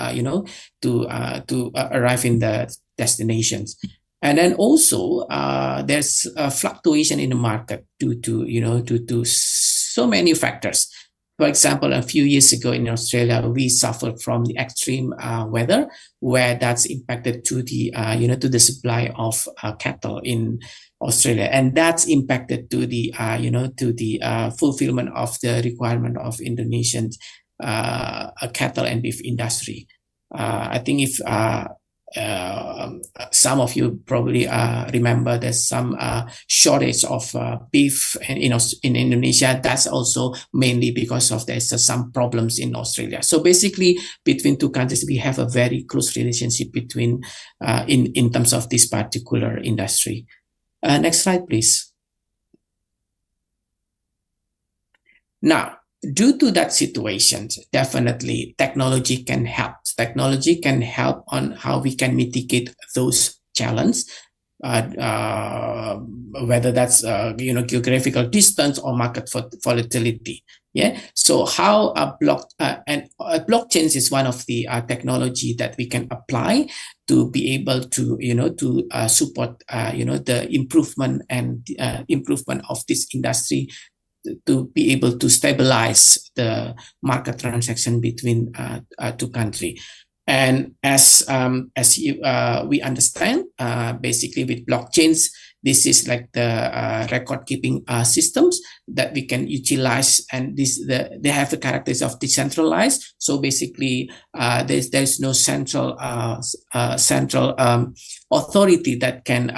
to arrive in the destinations. And then also there's a fluctuation in the market due to so many factors. For example, a few years ago in Australia, we suffered from the extreme weather, where that's impacted to the to the supply of cattle in Australia, and that's impacted to the fulfillment of the requirement of Indonesian cattle and beef industry. I think if some of you probably remember there's some shortage of beef in Indonesia. That's also mainly because of there's some problems in Australia. So basically, between two countries, we have a very close relationship between in terms of this particular industry. Next slide, please. Now, due to that situation, definitely technology can help. Technology can help on how we can mitigate those challenges. whether that's geographical distance or market volatility. Yeah. So how blockchains is one of the technology that we can apply to be able to support the improvement of this industry, to be able to stabilize the market transaction between two countries. And as we understand, basically with blockchains, this is like the record keeping systems that we can utilize, and they have the characteristics of decentralized. So basically, there's no central authority that can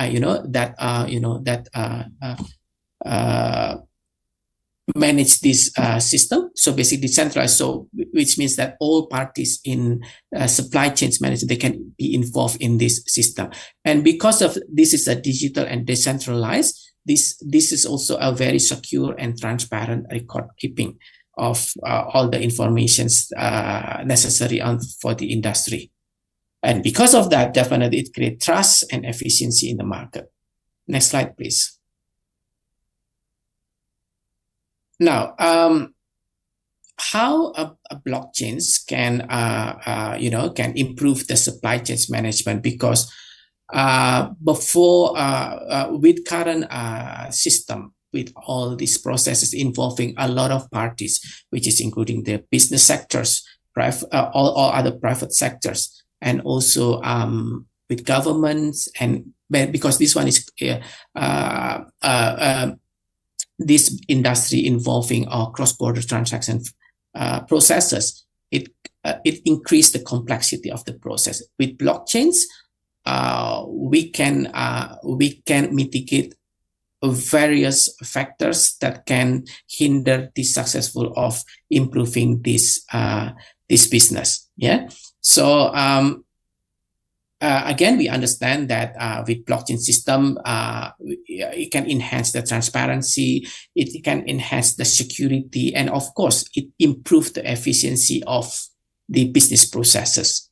manage this system. So basically decentralized, so which means that all parties in supply chains management, they can be involved in this system. And because of this is a digital and decentralized, this is also a very secure and transparent record keeping of all the informations necessary for the industry. And because of that, definitely it creates trust and efficiency in the market. Next slide, please. Now, how blockchains can improve the supply chains management? Because before with current system, with all these processes involving a lot of parties, which is including the business sectors, all other private sectors, and also with governments, and because this one is this industry involving cross-border transaction processes, it increased the complexity of the process. With blockchains, we can mitigate various factors that can hinder the successful of improving this business. Yeah. So again, we understand that with blockchain system, it can enhance the transparency, it can enhance the security, and of course, it improves the efficiency of the business processes.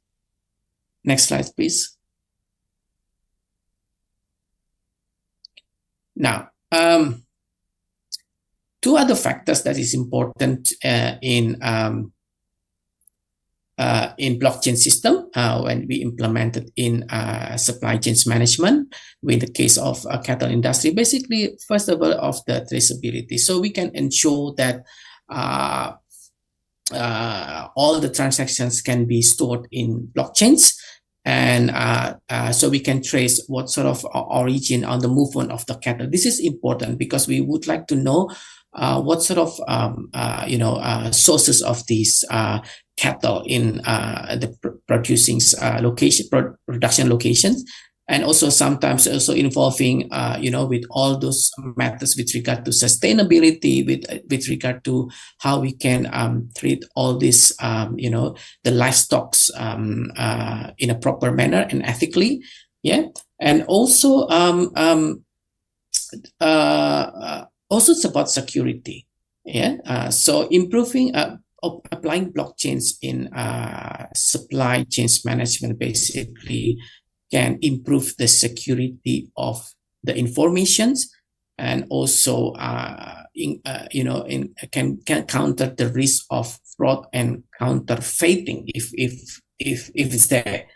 Next slide, please. Now, two other factors that is important in blockchain system when we implemented in supply chains management with the case of cattle industry. Basically, first of all, of the traceability. So we can ensure that all the transactions can be stored in blockchains, and so we can trace what sort of origin on the movement of the cattle. This is important because we would like to know what sort of sources of these cattle in the producing production locations, and also sometimes also involving with all those matters with regard to sustainability, with regard to how we can treat all this the livestock in a proper manner and ethically. Yeah. And also also it's about security. Yeah. So improving applying blockchains in supply chains management basically can improve the security of the informations, and also can counter the risk of fraud and counterfeiting if it's there.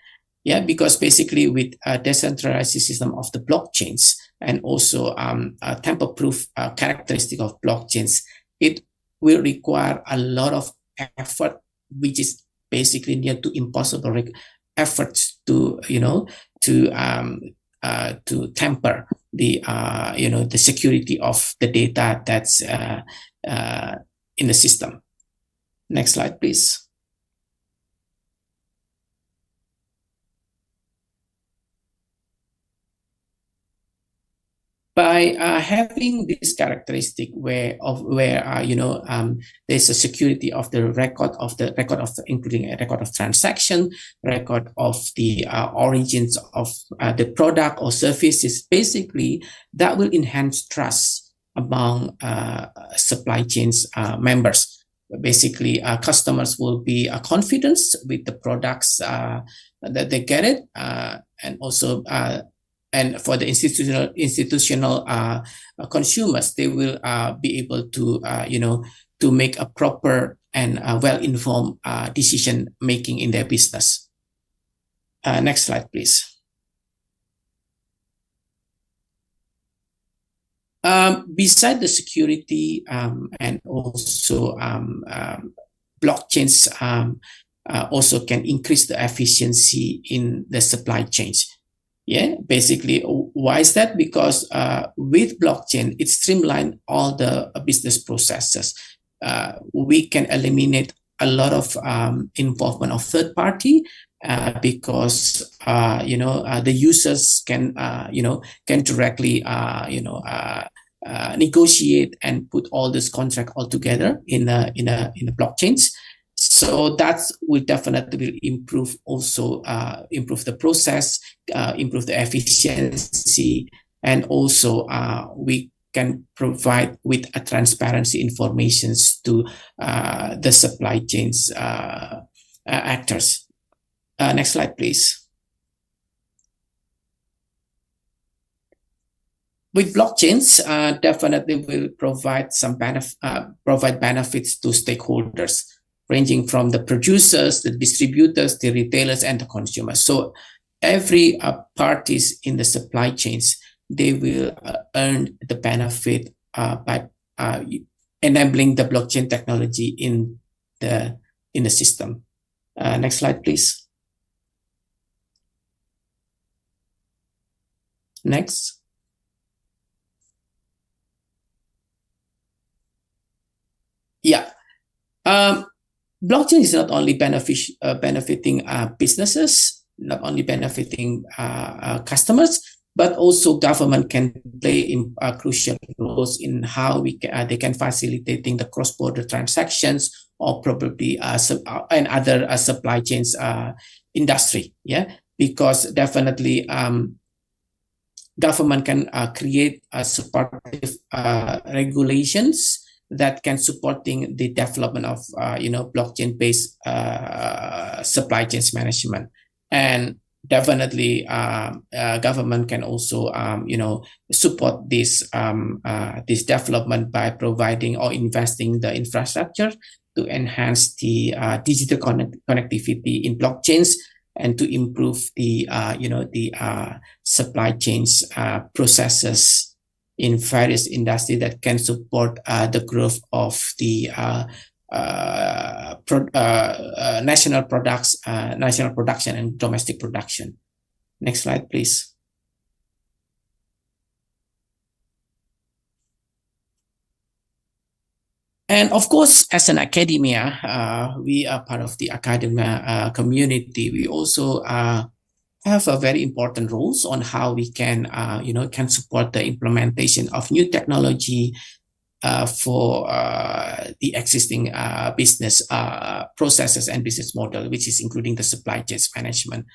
Yeah, because basically with a decentralized system of the blockchains, and also a tamper-proof characteristic of blockchains, it will require a lot of effort, which is basically near to impossible efforts to tamper the the security of the data that's in the system. Next slide, please. By having this characteristic where there's a security of the record of including a record of transaction, record of the origins of the product or services, basically that will enhance trust among supply chains members. Basically, customers will be confident with the products that they get it, and also and for the institutional consumers, they will be able to to make a proper and well-informed decision making in their business. Next slide, please. Beside the security and also blockchains also can increase the efficiency in the supply chains. Yeah, basically, why is that? Because with blockchain, it streamlines all the business processes. We can eliminate a lot of involvement of third party because the users can can directly negotiate and put all this contract all together in the blockchains. So that will definitely improve also improve the process, improve the efficiency, and also we can provide with a transparency informations to the supply chains actors. Next slide, please. With blockchains, definitely will provide some benefits to stakeholders, ranging from the producers, the distributors, the retailers, and the consumers. So every parties in the supply chains, they will earn the benefit by enabling the blockchain technology in the system. Next slide, please. Next. Yeah. Blockchain is not only benefiting businesses, not only benefiting customers, but also government can play crucial roles in how they can facilitating the cross-border transactions or probably and other supply chains industry. Yeah, because definitely government can create supportive regulations that can supporting the development of blockchain-based supply chains management. And definitely government can also support this this development by providing or investing the infrastructure to enhance the digital connectivity in blockchains and to improve the supply chains processes in various industries that can support the growth of the national products, national production and domestic production. Next slide, please. And of course, as an academia, we are part of the academia community. We also have a very important roles on how we can can support the implementation of new technology for the existing business processes and business model, which is including the supply chains management.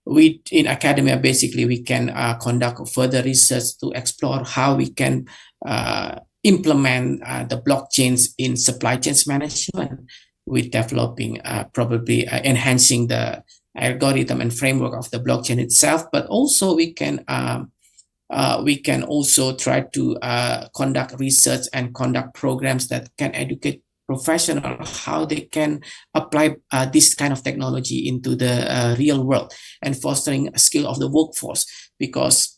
We in academia, basically, we can conduct further research to explore how we can implement the blockchains in supply chains management with developing probably enhancing the algorithm and framework of the blockchain itself, but also we can also try to conduct research and conduct programs that can educate professionals how they can apply this kind of technology into the real world and fostering a skill of the workforce, because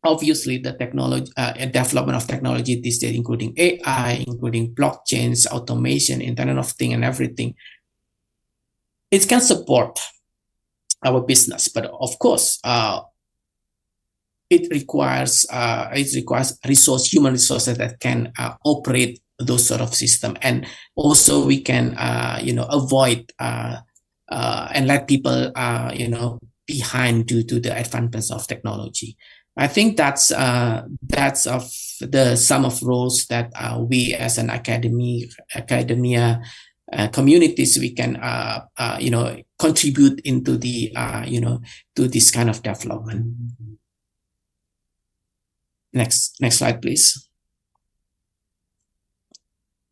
obviously the technology development of technology these days, including AI, including blockchains, automation, Internet of Things and everything, it can support our business, but of course it requires human resources that can operate those sort of system, and also we can avoid and let people behind due to the advancements of technology. I think that's of the sum of roles that we as an academia communities, we can contribute into the to this kind of development. Next slide, please.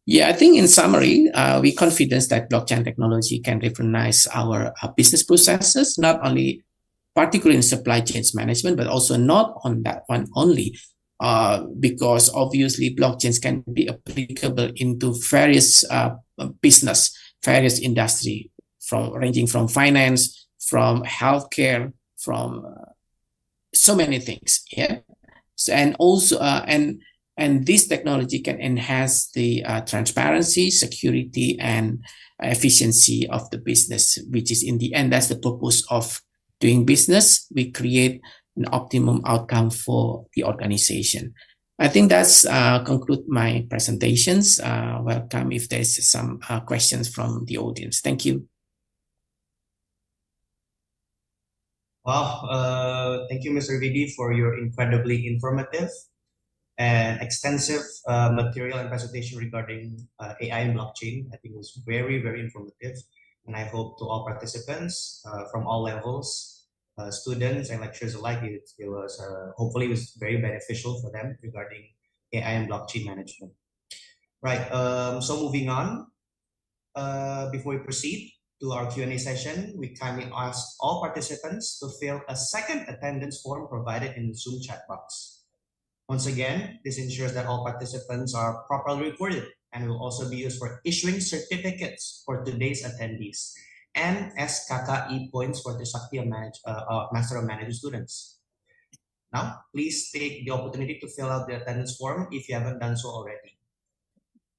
Yeah, I think in summary, we confident that blockchain technology can revolutionize our business processes, not only particularly in supply chains management, but also not on that one only, because obviously blockchains can be applicable into various business, various industry, ranging from finance, from healthcare, from so many things. Yeah. So, and also and this technology can enhance the transparency, security, and efficiency of the business, which is in the end, that's the purpose of doing business. We create an optimum outcome for the organization. I think that's conclude my presentations. Welcome if there's some questions from the audience. Thank you. Wow, thank you, Mr. Vidi, for your incredibly informative and extensive material and presentation regarding AI and blockchain. I think it was very, very informative. And I hope to all participants from all levels, students and lecturers alike, it was hopefully it was very beneficial for them regarding AI and blockchain management. Right, so moving on, before we proceed to our Q&A session, we kindly ask all participants to fill a second attendance form provided in the Zoom chat box. Once again, this ensures that all participants are properly recorded and will also be used for issuing certificates for today's attendees and as KKI points for Tisakti Master of Management students. Now, please take the opportunity to fill out the attendance form if you haven't done so already.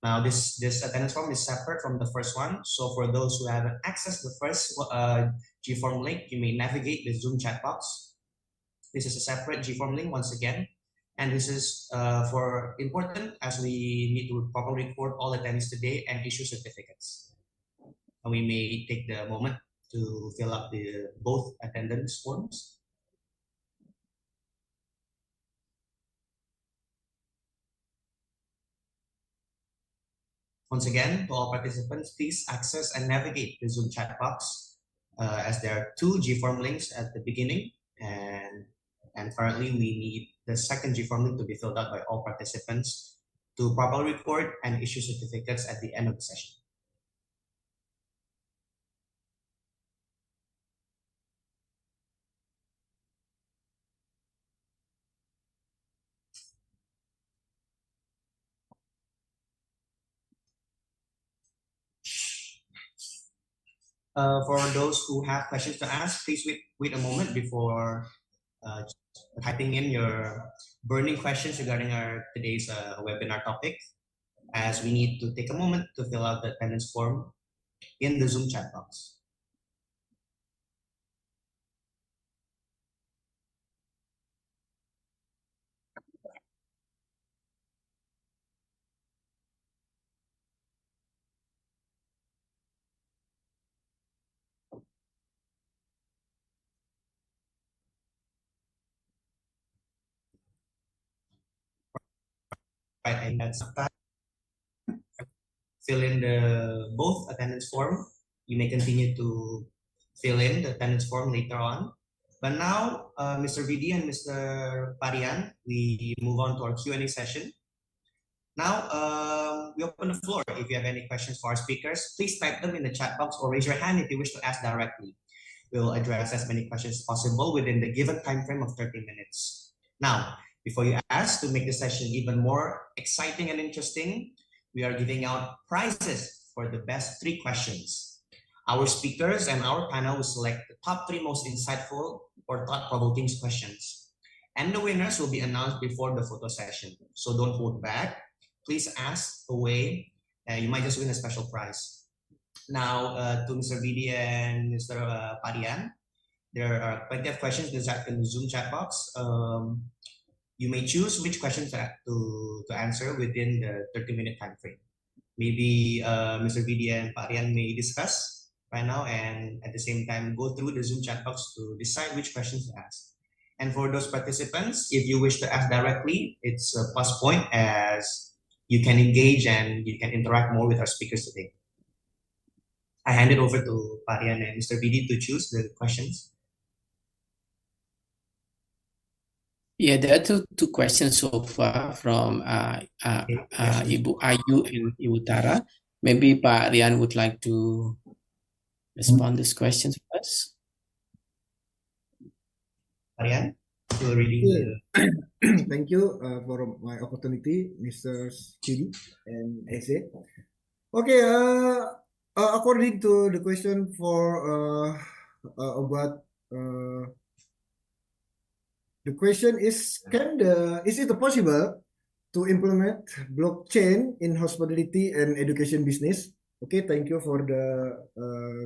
Now, this attendance form is separate from the first one. So for those who haven't accessed the first G-form link, you may navigate the Zoom chat box. This is a separate G-form link once again. And this is for important as we need to properly record all attendees today and issue certificates. And we may take the moment to fill up both attendance forms. Once again, to all participants, please access and navigate the Zoom chat box as there are two G-form links at the beginning and currently we need the second G-form link to be filled out by all participants to properly record and issue certificates at the end of the session. For those who have questions to ask, please wait a moment before typing in your burning questions regarding our today's webinar topic, as we need to take a moment to fill out the attendance form in the Zoom chat box. Right, and that's fill in both attendance form. You may continue to fill in the attendance form later on. But now, Mr. Vidi and Mr. Parian, we move on to our Q&A session. Now, we open the floor. If you have any questions for our speakers, please type them in the chat box or raise your hand if you wish to ask directly. We'll address as many questions as possible within the given time frame of 30 minutes. Now, before you ask, to make the session even more exciting and interesting, we are giving out prizes for the best 3 questions. Our speakers and our panel will select the top 3 most insightful or thought-provoking questions. And the winners will be announced before the photo session. So don't hold back. Please ask away. You might just win a special prize. Now, to Mr. Vidi and Mr. Parian, there are plenty of questions in the Zoom chat box. You may choose which questions to answer within the 30-minute time frame. Maybe Mr. Vidi and Parian may discuss right now and at the same time go through the Zoom chat box to decide which questions to ask. And for those participants, if you wish to ask directly, it's a plus point as you can engage and you can interact more with our speakers today. I hand it over to Parian and Mr. Vidi to choose the questions. Yeah, there are two questions so far from Ibu Ayu and Ibu Tara. Maybe Pak Rian would like to respond to these questions first. Aryan, to reading Yeah. the. Thank you for my opportunity, Mr. Chidi and Eze. Okay, according to the question for about the question is, is it possible to implement blockchain in hospitality and education business? Okay, thank you for the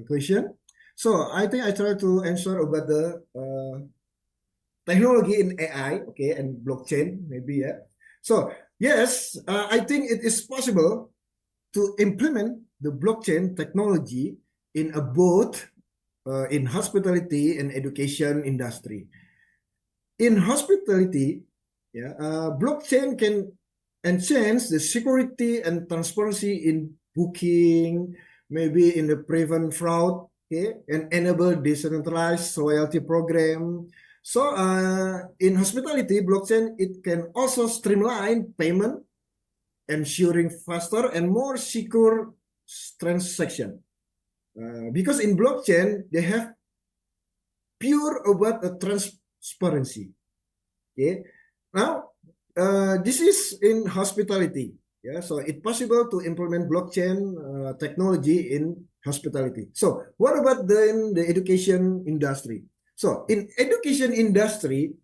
question. So I think I try to answer about the technology in AI, okay, and blockchain, maybe, yeah. So yes, I think it is possible to implement the blockchain technology in a both in hospitality and education industry. In hospitality, yeah, blockchain can enhance the security and transparency in booking, maybe in the prevent fraud, okay, and enable decentralized royalty program. So in hospitality, blockchain, it can also streamline payment, ensuring faster and more secure transaction. Because in blockchain, they have pure about a transparency. Okay. Now, this is in hospitality. Yeah, so it's possible to implement blockchain technology in hospitality. So, what about in the education industry? So, in education industry,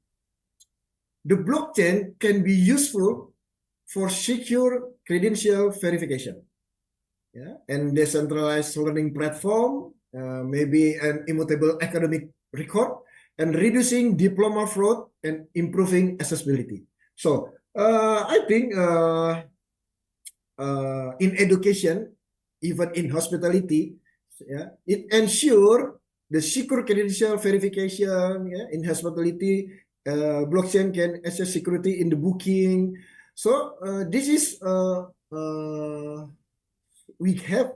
the blockchain can be useful for secure credential verification. Yeah, and decentralized learning platform, maybe an immutable academic record, and reducing diploma fraud and improving accessibility. So I think in education, even in hospitality, yeah, it ensure the secure credential verification. Yeah, in hospitality, blockchain can assess security in the booking. So this is we have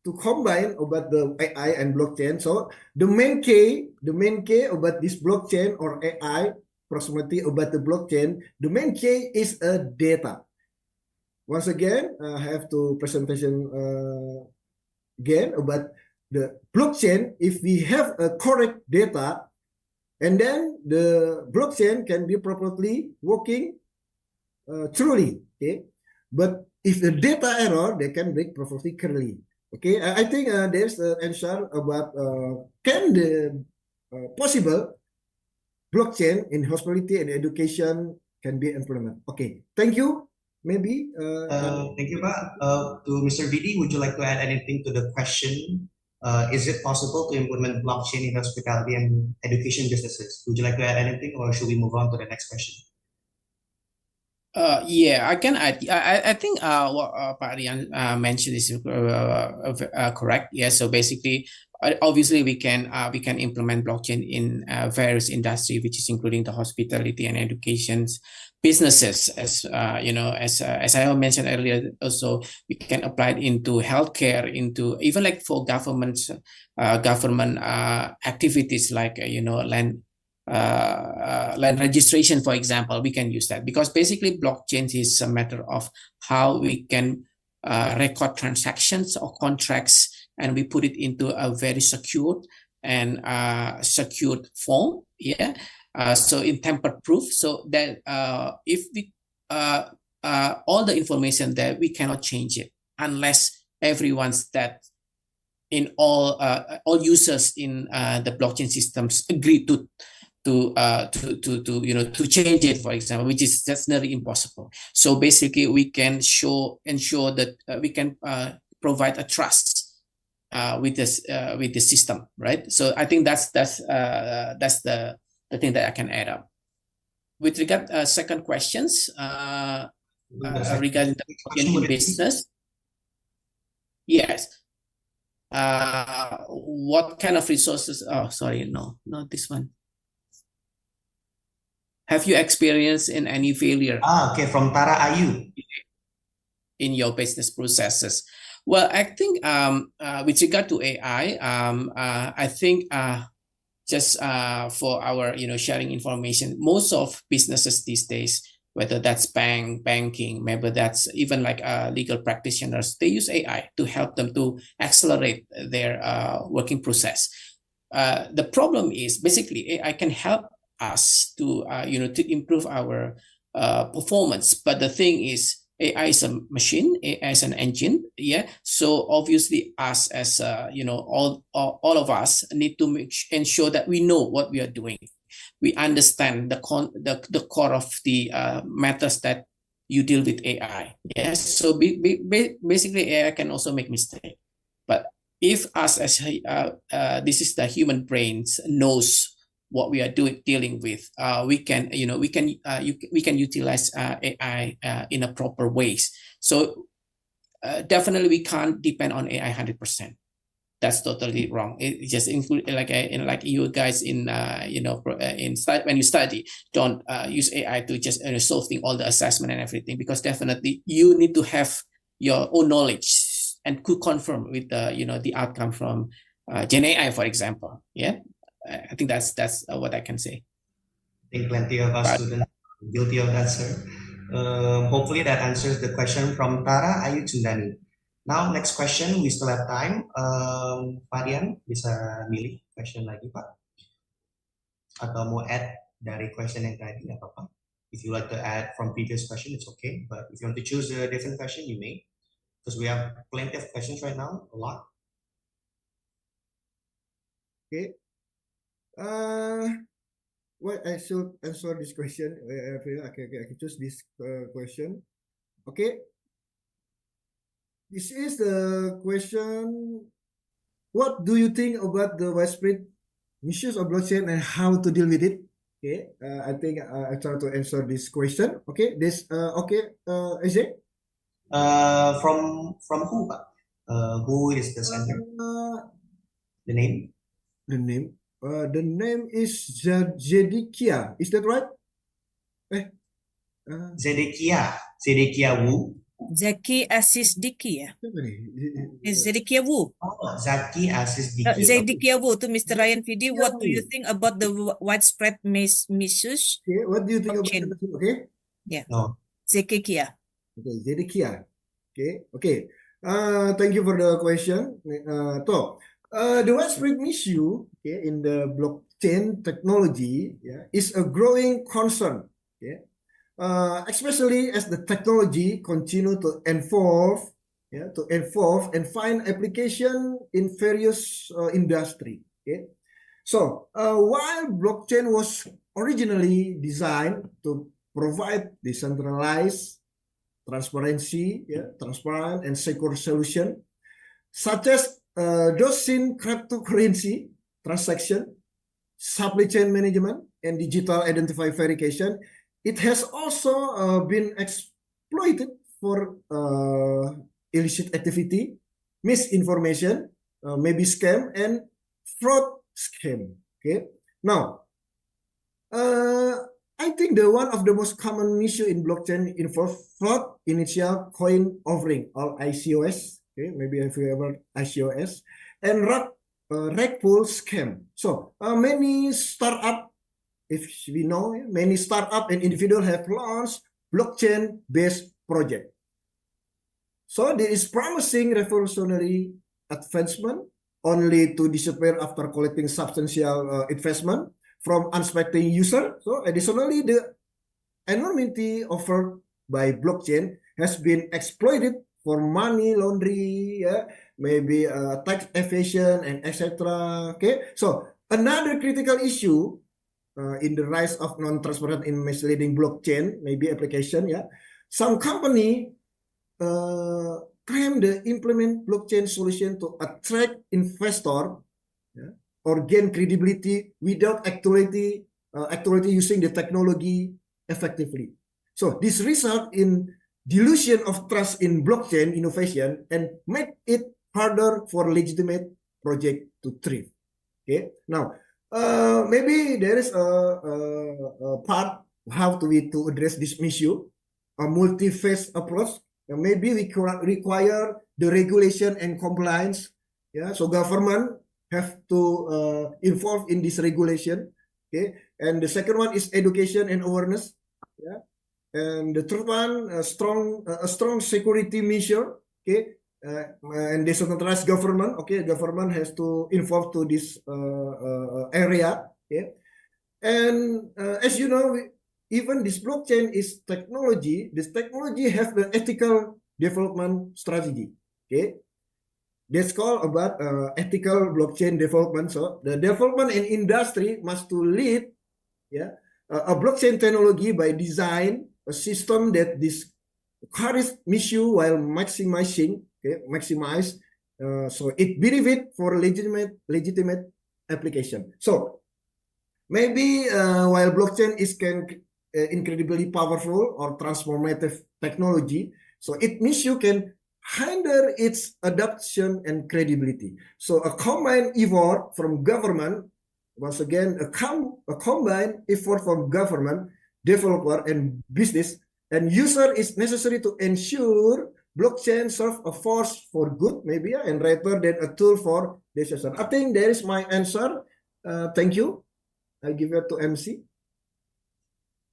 to combine about the AI and blockchain. So the main key about this blockchain or AI, approximately about the blockchain, the main key is a data. Once again, I have to presentation again about the blockchain. If we have a correct data, and then the blockchain can be properly working truly. Okay, but if the data error, they can break properly curly. Okay, I think there's an answer about can the possible blockchain in hospitality and education can be implemented. Okay, thank you. Maybe. Thank you, Pak. To Mr. Vidi, would you like to add anything to the question? Is it possible to implement blockchain in hospitality and education businesses? Would you like to add anything, or should we move on to the next question? Yeah, I can add. I think what Pak Rian mentioned is correct. Yeah, so basically, obviously we can implement blockchain in various industry, which is including the hospitality and education businesses. As you know, as I mentioned earlier, also we can apply it into healthcare, into even like for government activities like land registration, for example. We can use that because basically blockchain is a matter of how we can record transactions or contracts, and we put it into a very secured and secured form. Yeah. So in tamper proof, so that if we all the information there, we cannot change it unless everyone's that in all users in the blockchain systems agree to change it, for example, which is that's nearly impossible. So basically, we can ensure that we can provide a trust with the system, right? So I think that's the thing that I can add up. With regard second questions regarding the blockchain in business, yes. What kind of resources? Oh, sorry, no, not this one. Have you experienced in any failure? Okay, from Tara Ayu. In your business processes? Well, I think with regard to AI, I think just for our sharing information, most of businesses these days, whether that's banking, maybe that's even like legal practitioners, they use AI to help them to accelerate their working process. The problem is basically AI can help us to to improve our performance. But the thing is, AI is a machine, AI is an engine, yeah. So obviously, us as all of us need to ensure that we know what we are doing. We understand the core of the matters that you deal with AI. Yes. So basically, AI can also make mistakes, but if us as this is the human brains knows what we are dealing with, we can utilize AI in a proper ways. So definitely we can't depend on AI 100%. That's totally wrong. It just include like you guys in when you study, don't use AI to just solve all the assessment and everything, because definitely you need to have your own knowledge and could confirm with the outcome from Gen AI, for example. Yeah, I think that's what I can say. I think plenty of us students are guilty of that, sir. Hopefully that answers the question from Tara Ayu Sundani. Now, next question, we still have time. Farian, bisa milih question lagi, Pak? Atau mau add dari question yang tadi, nggak apa-apa. If you like to add from previous question, it's okay. But if you want to choose a different question, you may. Because we have plenty of questions right now, a lot. Okay. What I should answer this question. I can choose this question. Okay. This is the question. What do you think about the widespread misuse of blockchain and how to deal with it? Okay. I think I try to answer this question. Okay. This okay. AJ? From who, Pak? Who is the sender? The name? The name is Zedekia. Is that right? Zedekia Wu. Zaki Asis Diki ya? Siapa nih? Is Zedekia Wu? Oh, Zaki Asis Diki. Zedekia Wu to Mr. Ryan Fidi. What do you think about the widespread misuse? Okay, what do you think about Blockchain. it? Okay. Yeah. No. Zedekia. Okay, Zedekia. Okay. Thank you for the question. The widespread issue, okay, in the blockchain technology, is a growing concern. Okay. Especially as the technology continue to evolve and find application in various industry. Okay. So while blockchain was originally designed to provide decentralized, transparent and secure solution, such as those in cryptocurrency transaction, supply chain management, and digital identity verification, it has also been exploited for illicit activity, misinformation, maybe scam, and fraud scam. Okay. Now, I think one of the most common issue in blockchain involves fraud, initial coin offering, or ICOS. Okay, maybe if you ever ICOS, and rug pull scam. So many startup, if we know, many startup and individuals have launched blockchain-based project. So there is promising revolutionary advancement only to disappear after collecting substantial investment from unsuspecting user. So additionally, the anonymity offered by blockchain has been exploited for money laundering, maybe tax evasion, and etc. Okay, so another critical issue in the rise of non-transparent and misleading blockchain, maybe application, some company claim they implement blockchain solution to attract investor, or gain credibility without actually using the technology effectively. So this result in dilution of trust in blockchain innovation and make it harder for legitimate project to thrive. Okay, now maybe there is a part how to address this issue, a multi-phase approach. Maybe we require the regulation and compliance. So government have to involve in this regulation. Okay, and the second one is education and awareness. And the third one, a strong security measure. Okay, and decentralized government. Okay, government has to involve to this area. Okay, And as you know, even this blockchain is technology. This technology has the ethical development strategy. Okay, that's called about ethical blockchain development. So the development and industry must to lead, yeah, a blockchain technology by design a system that discourages misuse while maximizing, okay, maximize. So it benefit for legitimate application. So maybe while blockchain is incredibly powerful or transformative technology, so it means you can hinder its adoption and credibility. So a combined effort from government, once again, a combined effort from government, developer, and business and user is necessary to ensure blockchain serve a force for good, maybe, and rather than a tool for decision. I think that is my answer. Thank you. I give it to MC.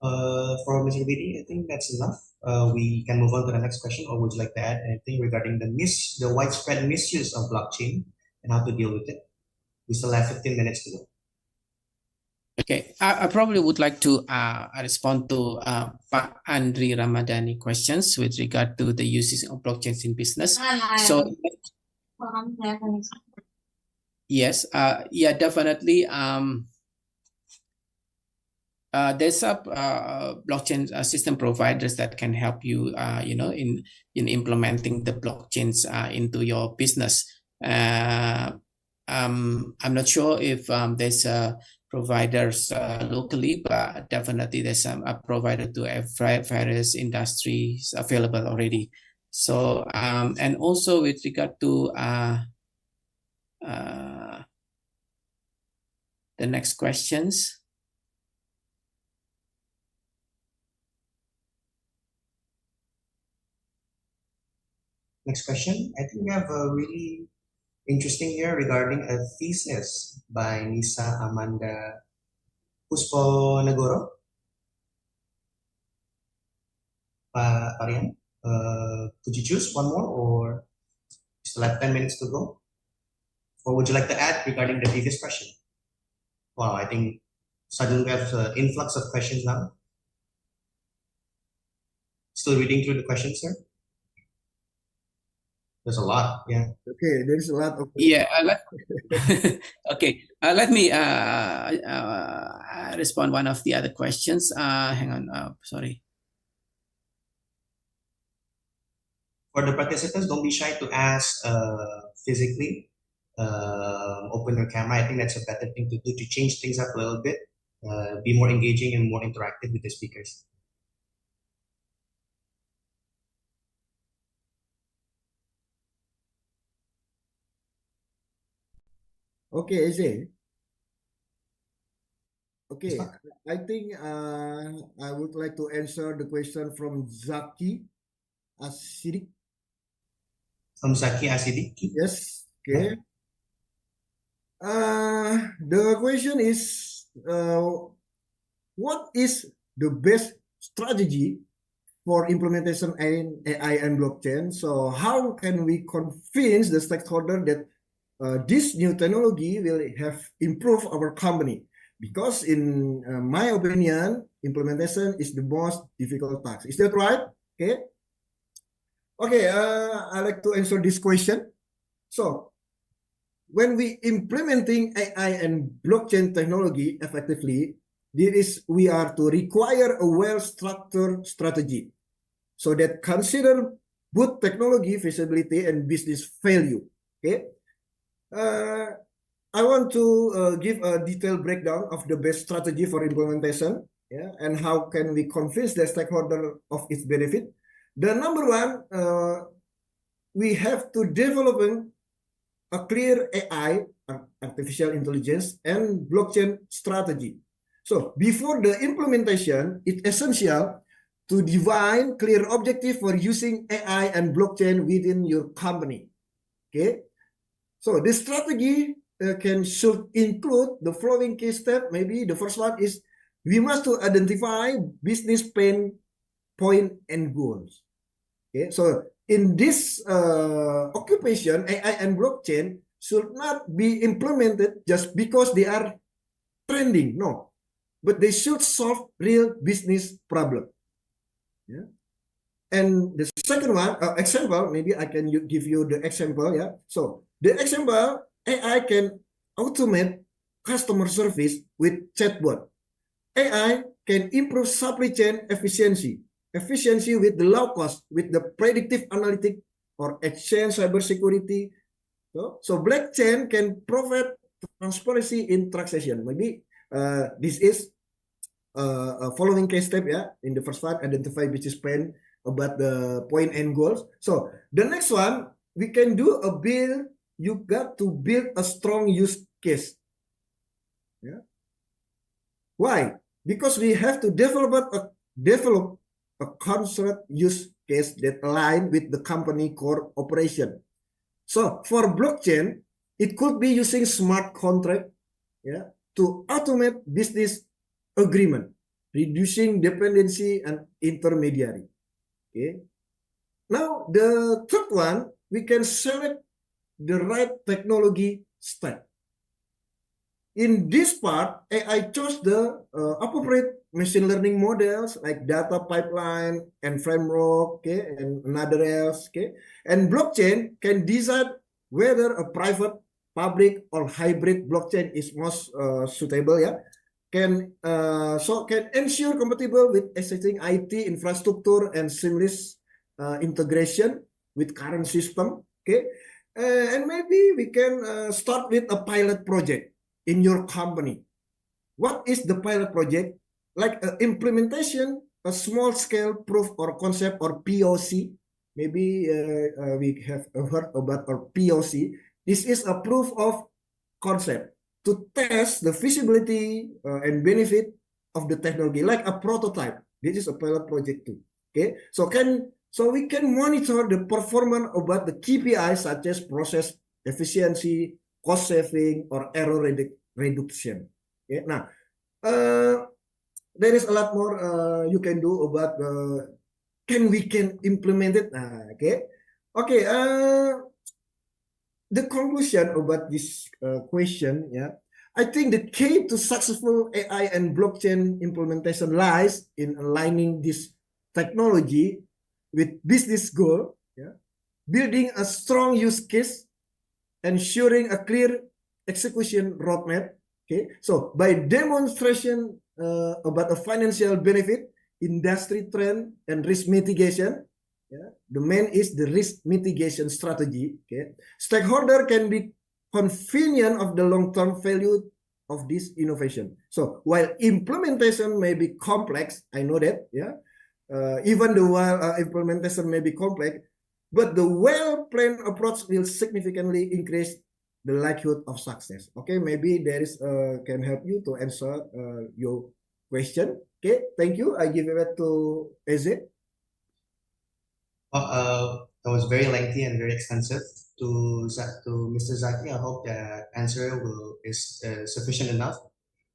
For Mr. BD, I think that's enough. We can move on to the next question, or would you like to add anything regarding the widespread misuse of blockchain and how to deal with it? We still have 15 minutes to go. Okay, I probably would like to respond to Pak Andri Ramadhani questions with regard to the uses of blockchains in business. So, yes, yeah, definitely. There's a blockchain system providers that can help you, you know, in implementing the blockchains into your business. I'm not sure if there's providers locally, but definitely there's a provider to various industries available already. So and also with regard to the next questions. Next question. I think we have a really interesting here regarding a thesis by Nisa Amanda Puspo Negoro. Parian, could you choose one more, or still have 10 minutes to go? Or would you like to add regarding the previous question? Wow, I think suddenly we have an influx of questions now. Still reading through the questions, sir? There's a lot, yeah. Okay, there's a lot of. Yeah, okay. Let me respond one of the other questions. Hang on, sorry. For the participants, don't be shy to ask physically. Open your camera. I think that's a better thing to do to change things up a little bit. Be more engaging and more interactive with the speakers. Okay, Eze. Okay, I think I would like to answer the question from Zaki Asidik. From Zaki Asidik? Yes, okay. The question is, what is the best strategy for implementation AI and blockchain? So how can we convince the stakeholder that this new technology will have improved our company? Because in my opinion, implementation is the most difficult task. Is that right? Okay. Okay, I like to answer this question. So when we implementing AI and blockchain technology effectively, we are to require a well-structured strategy so that consider both technology feasibility and business value. Okay. I want to give a detailed breakdown of the best strategy for implementation, yeah, and how can we convince the stakeholder of its benefit. The number one, we have to develop a clear AI, artificial intelligence, and blockchain strategy. So before the implementation, it's essential to define clear objective for using AI and blockchain within your company. Okay. So this strategy should include the following key steps. Maybe the first one is we must to identify business pain point and goals. Okay, so in this occupation, AI and blockchain should not be implemented just because they are trending. No, but they should solve real business problem. Yeah. And the second one, example, maybe I can give you the example. Yeah. So the example, AI can automate customer service with chatbot. AI can improve supply chain efficiency with the low cost, with the predictive analytic or exchange cybersecurity. So blockchain can provide transparency in transaction. Maybe this is following case step. Yeah, in the first one, identify business plan about the point and goals. So the next one, we can do a build. You got to build a strong use case. Yeah. Why? Because we have to develop a concept use case that align with the company core operation. So for blockchain, it could be using smart contract, yeah, to automate business agreement, reducing dependency and intermediary. Okay. Now the third one, we can select the right technology stack. In this part, AI chose the appropriate machine learning models like data pipeline and framework, okay, and another else, okay. And blockchain can decide whether a private, public, or hybrid blockchain is most suitable. Yeah, can ensure compatible with existing IT infrastructure and seamless integration with current system. Okay, and maybe we can start with a pilot project in your company. What is the pilot project? Like implementation, a small scale proof or concept or POC. Maybe we have heard about our POC. This is a proof of concept to test the feasibility and benefit of the technology, like a prototype. This is a pilot project too. Okay, so we can monitor the performance about the KPIs such as process efficiency, cost saving, or error reduction. Okay, now there is a lot more you can do about we can implement it. Okay. The conclusion about this question, yeah, I think the key to successful AI and blockchain implementation lies in aligning this technology with business goal, yeah, building a strong use case, ensuring a clear execution roadmap. Okay, so by demonstration about a financial benefit, industry trend, and risk mitigation. Yeah, the main is the risk mitigation strategy. Okay, stakeholder can be convenient of the long-term value of this innovation. So while implementation may be complex, I know that. Yeah, even the while implementation may be complex, but the well-planned approach will significantly increase the likelihood of success. Okay, maybe there is can help you to answer your question. Okay, thank you. I give it back to Eze. That was very lengthy and very extensive. To Mr. Zaki, I hope that answer is sufficient enough.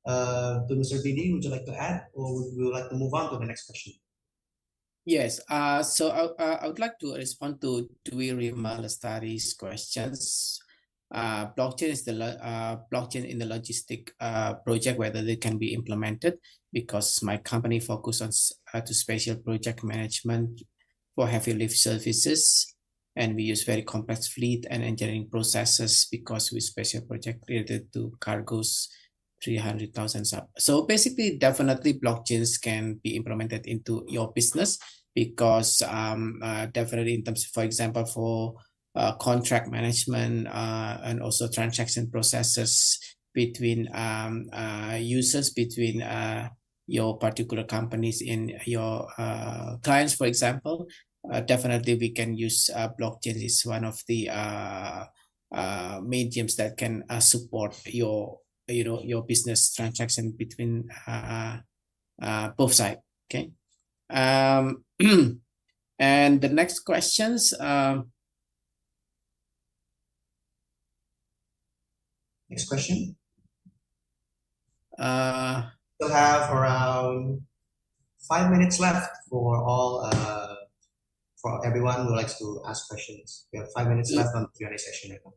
To Mr. BD, would you like to add, or would you like to move on to the next question? Yes. So I would like to respond to Dwi Rima Lestari's questions. Blockchain is the blockchain in the logistic project, whether they can be implemented, because my company focus on to special project management for heavy lift services, and we use very complex fleet and engineering processes because we special project related to cargos 300,000 sub. So basically, definitely blockchains can be implemented into your business, because definitely in terms, for example, for contract management and also transaction processes between users, between your particular companies in your clients, for example, definitely we can use blockchain is one of the mediums that can support your your business transaction between both sides. Okay. And the next questions. Next question. We'll have around 5 minutes left for all for everyone who likes to ask questions. We have 5 minutes left on the Q&A session right now.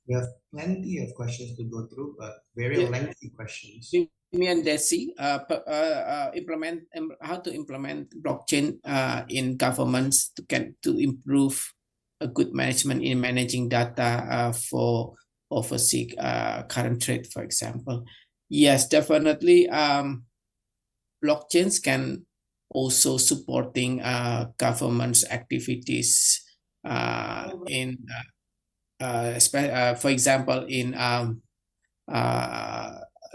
We have plenty of questions to go through, but very Yeah. lengthy questions. Me and Desi how to implement blockchain in governments to improve a good management in managing data for oversee current trade, for example. Yes, definitely. Blockchains can also supporting government's activities in for example in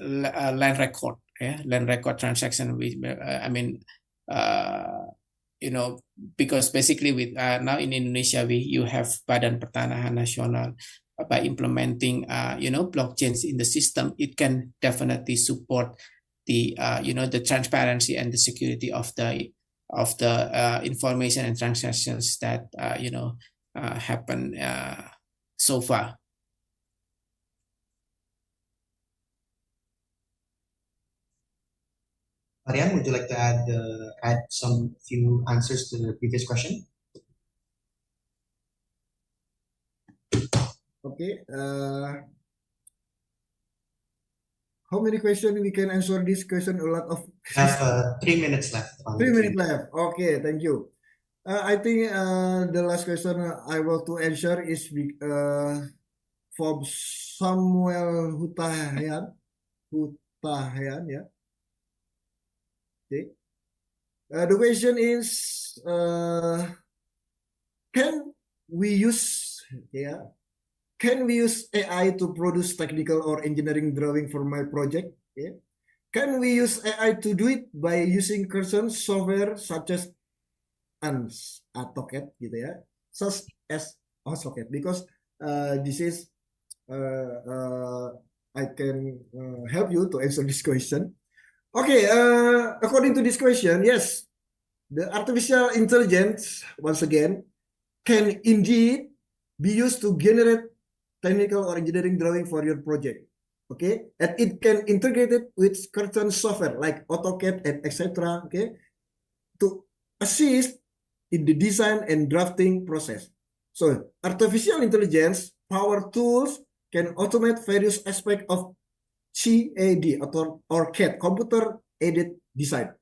land record, land record transaction. Because basically with now in Indonesia you have Badan Pertanahan Nasional. By implementing blockchains in the system, it can definitely support the the transparency and the security of the information and transactions that happen so far. Marian, would you like to add some few answers to the previous question? Okay. How many questions we can answer this question? A lot of. I have 3 minutes left. 3 minutes left. Okay, thank you. I think the last question I want to answer is from Samuel Hutahayan. Yeah. Okay. The question is, can we use AI to produce technical or engineering drawing for my project? Yeah. Can we use AI to do it by using current software such as AutoCAD gitu ya, such as AutoCAD, because this is I can help you to answer this question. Okay, according to this question, yes, the artificial intelligence, once again, can indeed be used to generate technical or engineering drawing for your project. Okay, and it can integrate it with certain software like AutoCAD and etc. Okay, to assist in the design and drafting process. So, artificial intelligence power tools can automate various aspects of CAD or CAD, computer aided design,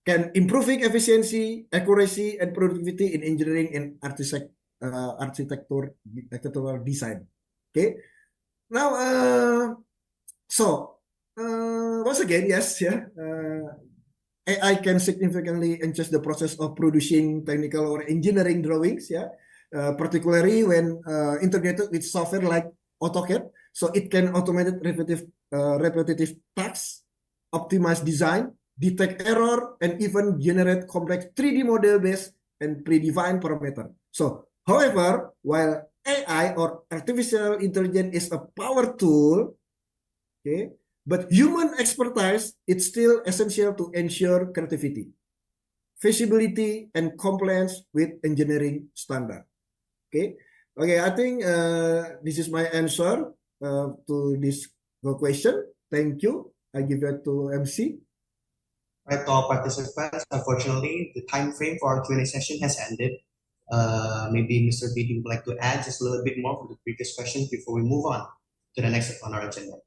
can improving efficiency, accuracy, and productivity in engineering and architectural design. Okay. Now, once again, yes, yeah, AI can significantly enhance the process of producing technical or engineering drawings, yeah, particularly when integrated with software like AutoCAD. So it can automate repetitive tasks, optimize design, detect error, and even generate complex 3D model based and predefined parameter. So, however, while AI or artificial intelligence is a power tool, okay, but human expertise is still essential to ensure creativity, feasibility, and compliance with engineering standard. Okay, I think this is my answer to this question. Thank you. I give it to MC. Right, to all participants, unfortunately, the time frame for our Q&A session has ended. Maybe Mr. Vidi would like to add just a little bit more for the previous questions before we move on to the next on our agenda.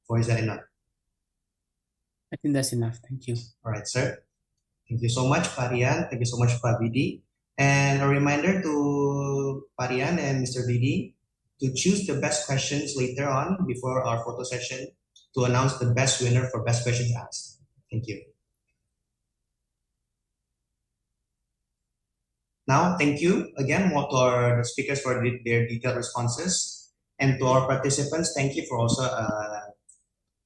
Or is that enough? I think that's enough. Thank you. All right, sir. Thank you so much, Parian. Thank you so much, Pak Vidi. And a reminder to Parian and Mr. Vidi to choose the best questions later on before our photo session to announce the best winner for best questions asked. Thank you. Now, thank you again to our speakers for their detailed responses, and to our participants, thank you for also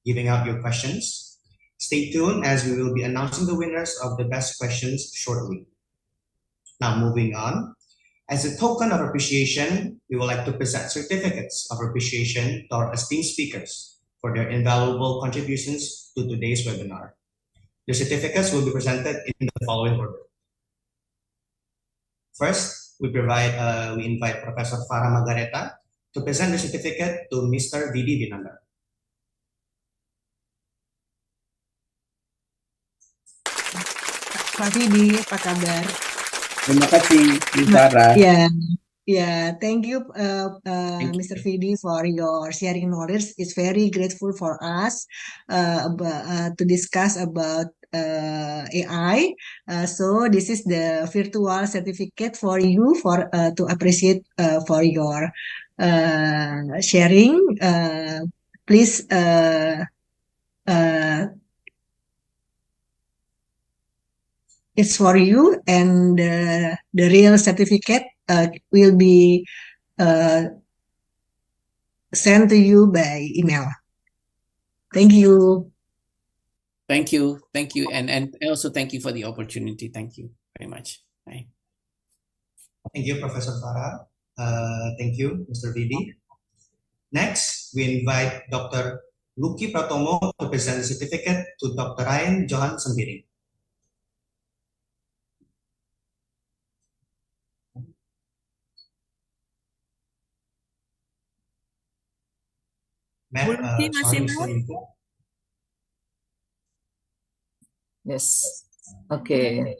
giving out your questions. Stay tuned as we will be announcing the winners of the best questions shortly. Now, moving on. As a token of appreciation, we would like to present certificates of appreciation to our esteemed speakers for their invaluable contributions to today's webinar. The certificates will be presented in the following order. First, we invite Professor Farah Margareta to present the certificate to Mr. Vidi Vinanda. Pak Vidi, apa kabar? Terima kasih, Sarah. Ya, Yeah, thank you, Thank Mr. you. Fidi, for your sharing knowledge. It's very grateful for us to discuss about AI. So this is the virtual certificate for you for to appreciate for your sharing. Please uh, it's for you, and the real certificate will be uh, sent to you by email. Thank you. Thank you. Thank you. And also thank you for the opportunity. Thank you very much. Bye. Thank you, Professor Farah. Thank you, Mr. Vidi. Next, we invite Dr. Lucky Pratomo to present the certificate to Dr. Ryan Johan Sembiring. Matt, Lucky sorry, masih Mr. mau? Input. Yes. Okay.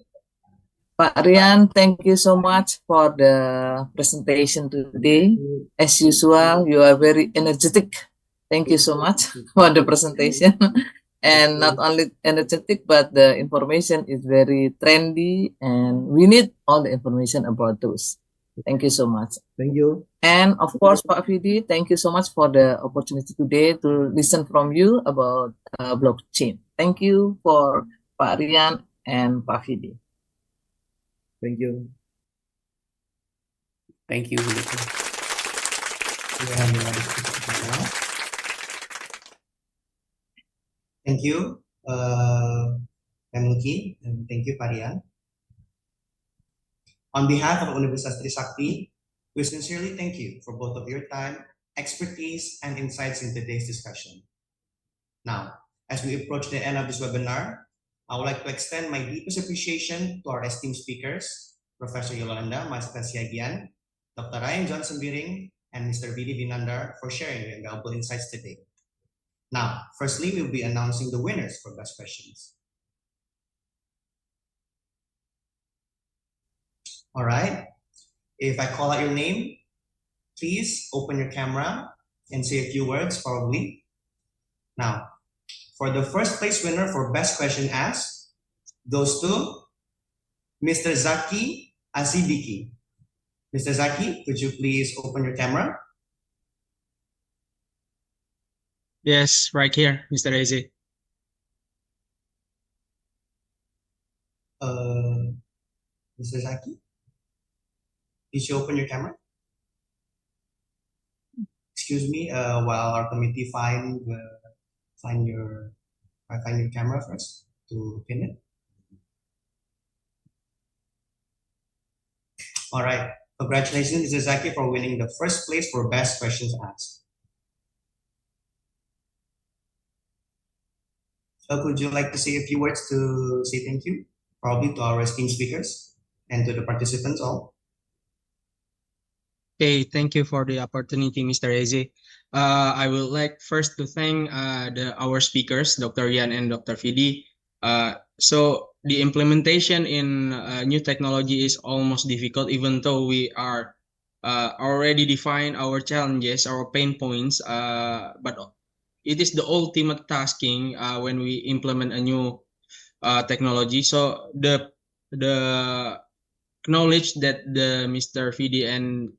Pak Rian, thank you so much for the presentation today. As usual, you are very energetic. Thank you so much for the presentation. And not only energetic, but the information is very trendy, and we need all the information about those. Thank you so much. Thank you. And of course, Pak Fidi, thank you so much for the opportunity today to listen from you about blockchain. Thank you for Pak Rian and Pak Fidi. Thank you. Thank you. Thank you, Lucky, and thank you, Parian. On behalf of Universitas Trisakti, we sincerely thank you for both of your time, expertise, and insights in today's discussion. Now, as we approach the end of this webinar, I would like to extend my deepest appreciation to our esteemed speakers, Professor Yolanda Masakasiagian, Dr. Ryan John Sembiring, and Mr. Vidi Dinandar for sharing your valuable insights today. Now, firstly, we'll be announcing the winners for best questions. All right. If I call out your name, please open your camera and say a few words, probably. Now, for the first place winner for best question asked goes to Mr. Zaki Azibiki. Mr. Zaki, could you please open your camera? Yes, right here, Mr. Eze. Mr. Zaki, did you open your camera? Excuse me, while our committee find your camera first to pin it. All right. Congratulations, Mr. Zaki, for winning the first place for best questions asked. So would you like to say a few words to say thank you, probably to our esteemed speakers and to the participants all? Okay, thank you for the opportunity, Mr. Eze. I would like first to thank our speakers, Dr. Yan and Dr. Fidi. So the implementation in new technology is almost difficult, even though we are already defined our challenges, our pain points, but it is the ultimate tasking when we implement a new technology. So the knowledge that the Mr. Fidi and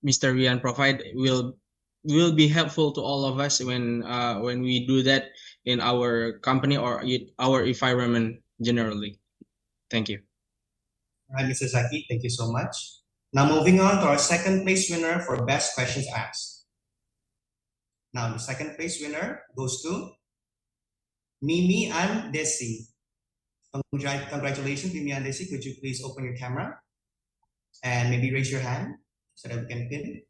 Mr. Rian provide will be helpful to all of us when we do that in our company or our environment generally. Thank you. All right, Mr. Zaki, thank you so much. Now moving on to our second place winner for best questions asked. Now the second place winner goes to Mimi and Desi. Congratulations, Mimi and Desi. Could you please open your camera and maybe raise your hand so that we can pin?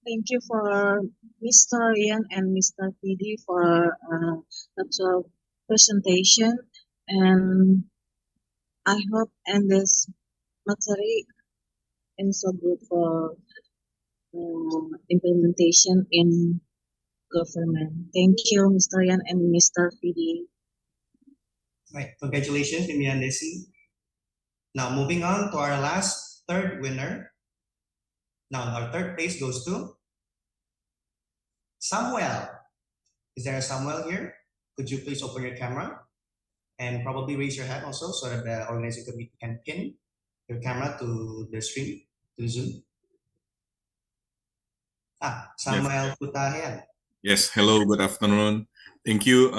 Thank you for Mr. Ian and Mr. PD for the presentation, and I hope and this material is so good for implementation in government. Thank you, Mr. Ian and Mr. PD. Right, congratulations, Mimi and Desi. Now moving on to our last third winner. Now our third place goes to Samuel. Is there a Samuel here? Could you please open your camera and probably raise your hand also so that the organizing committee can pin your camera to the stream, to the Zoom? Samuel Putahian. Yes, hello, good afternoon. Thank you,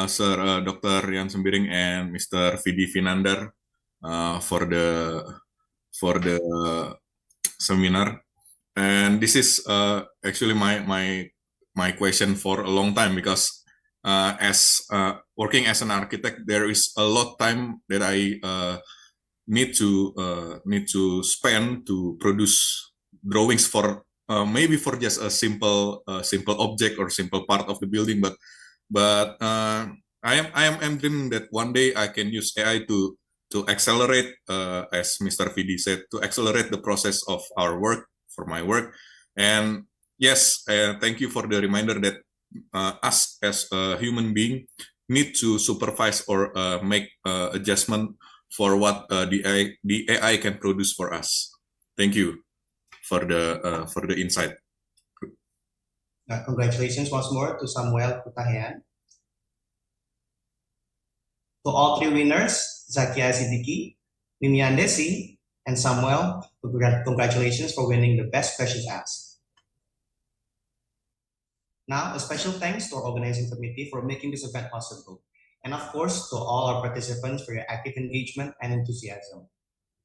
Sir Dr. Rian Sembiring and Mr. Vidi Finander for the seminar. And this is actually my question for a long time, because as working as an architect, there is a lot of time that I need to spend to produce drawings for maybe for just a simple object or simple part of the building, but I am dreaming that one day I can use AI to accelerate, as Mr. Vidi said, to accelerate the process of our work, for my work. And yes, thank you for the reminder that us as a human being need to supervise or make adjustment for what the AI can produce for us. Thank you for the insight. Congratulations once more to Samuel Putahian. To all three winners, Zakia Siddiqui, Mimi Andesi, and Samuel, congratulations for winning the best questions asked. Now, a special thanks to our organizing committee for making this event possible. And of course, to all our participants for your active engagement and enthusiasm.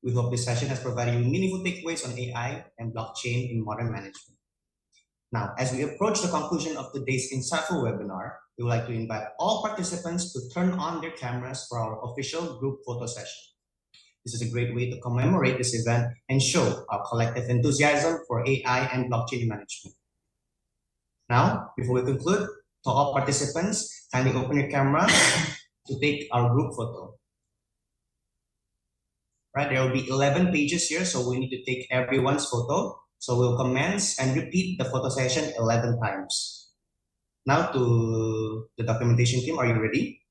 We hope this session has provided you meaningful takeaways on AI and blockchain in modern management. Now, as we approach the conclusion of today's insightful webinar, we would like to invite all participants to turn on their cameras for our official group photo session. This is a great way to commemorate this event and show our collective enthusiasm for AI and blockchain management. Now, before we conclude, to all participants, kindly open your camera to take our group photo. Right, there will be 11 pages here, so we need to take everyone's photo. So we'll commence and repeat the photo session 11 times. Now to the documentation team, are you ready?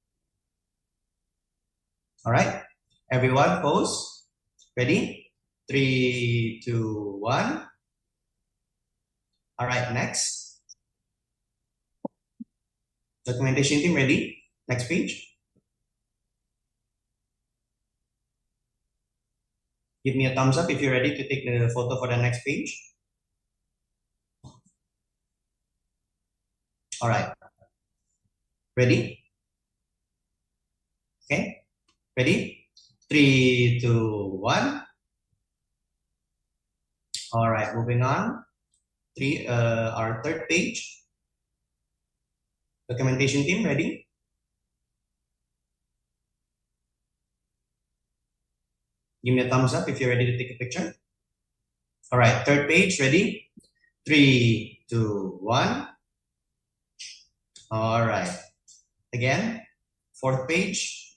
All right, everyone pose. Ready? 3, 2, 1. All right, next. Documentation team, ready? Next page. Give me a thumbs up if you're ready to take the photo for the next page. All right. Ready? Okay. Ready? 3, 2, 1. All right, moving on. Our third page. Documentation team, ready? Give me a thumbs up if you're ready to take a picture. All right, third page, ready? 3, 2, 1. All right. Again, fourth page.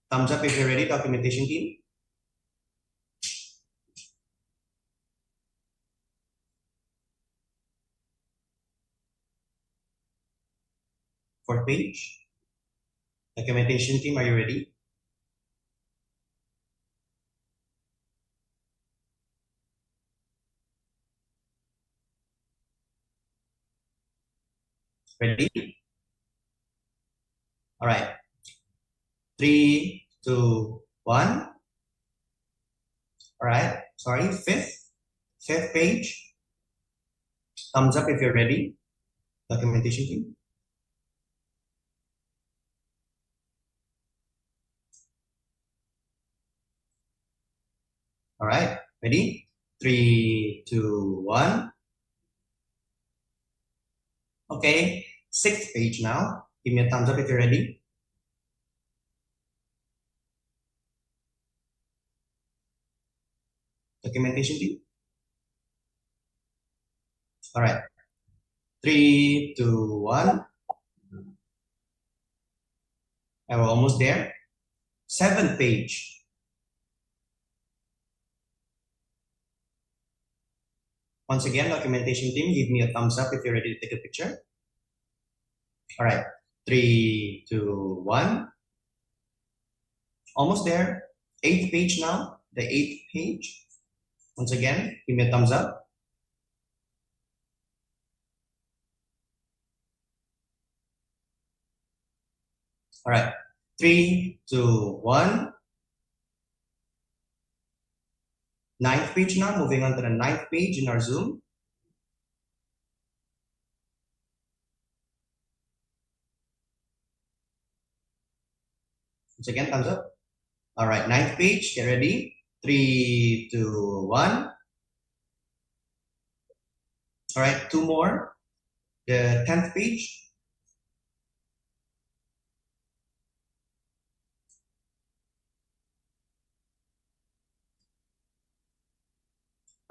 Thumbs up if you're ready, documentation team. Fourth page. Documentation team, are you ready? Ready? All right. 3, 2, 1. All right. Sorry, fifth page. Thumbs up if you're ready. Documentation team. All right. Ready? 3, 2, 1. Okay. Sixth page now. Give me a thumbs up if you're ready. Documentation team. All right. 3, 2, 1. And we're almost there. Seventh page. Once again, documentation team, give me a thumbs up if you're ready to take a picture. All right. 3, 2, 1. Almost there. 8th page now. The 8th page. Once again, give me a thumbs up. All right. 3, 2, 1. 9th page now. Moving on to the 9th page in our Zoom. Once again, thumbs up. All right, 9th page, get ready. 3, 2, 1. All right, 2 more. The 10th page.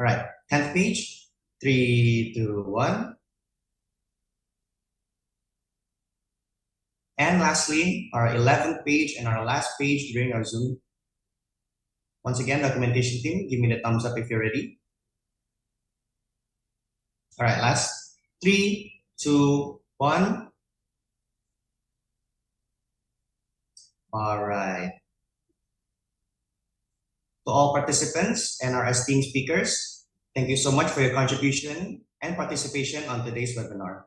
All right, 10th page. 3, 2, 1. And lastly, our 11th page and our last page during our Zoom. Once again, documentation team, give me the thumbs up if you're ready. All right, last. 3, 2, 1. All right. To all participants and our esteemed speakers, thank you so much for your contribution and participation on today's webinar.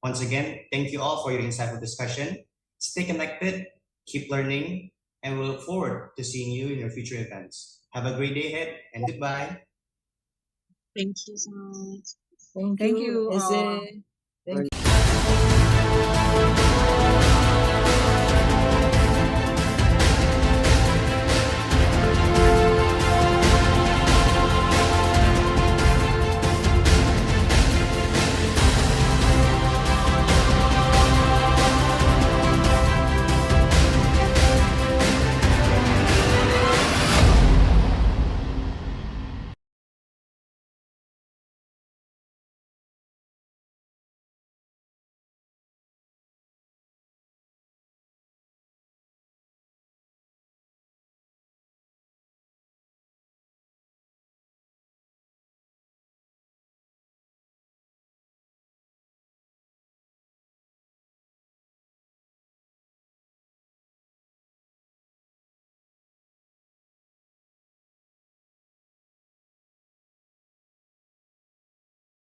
Once again, thank you all for your insightful discussion. Stay connected, keep learning, and we look forward to seeing you in your future events. Have a great day ahead, and goodbye. Thank you so much. Thank Thank you, you Eze. all. Thank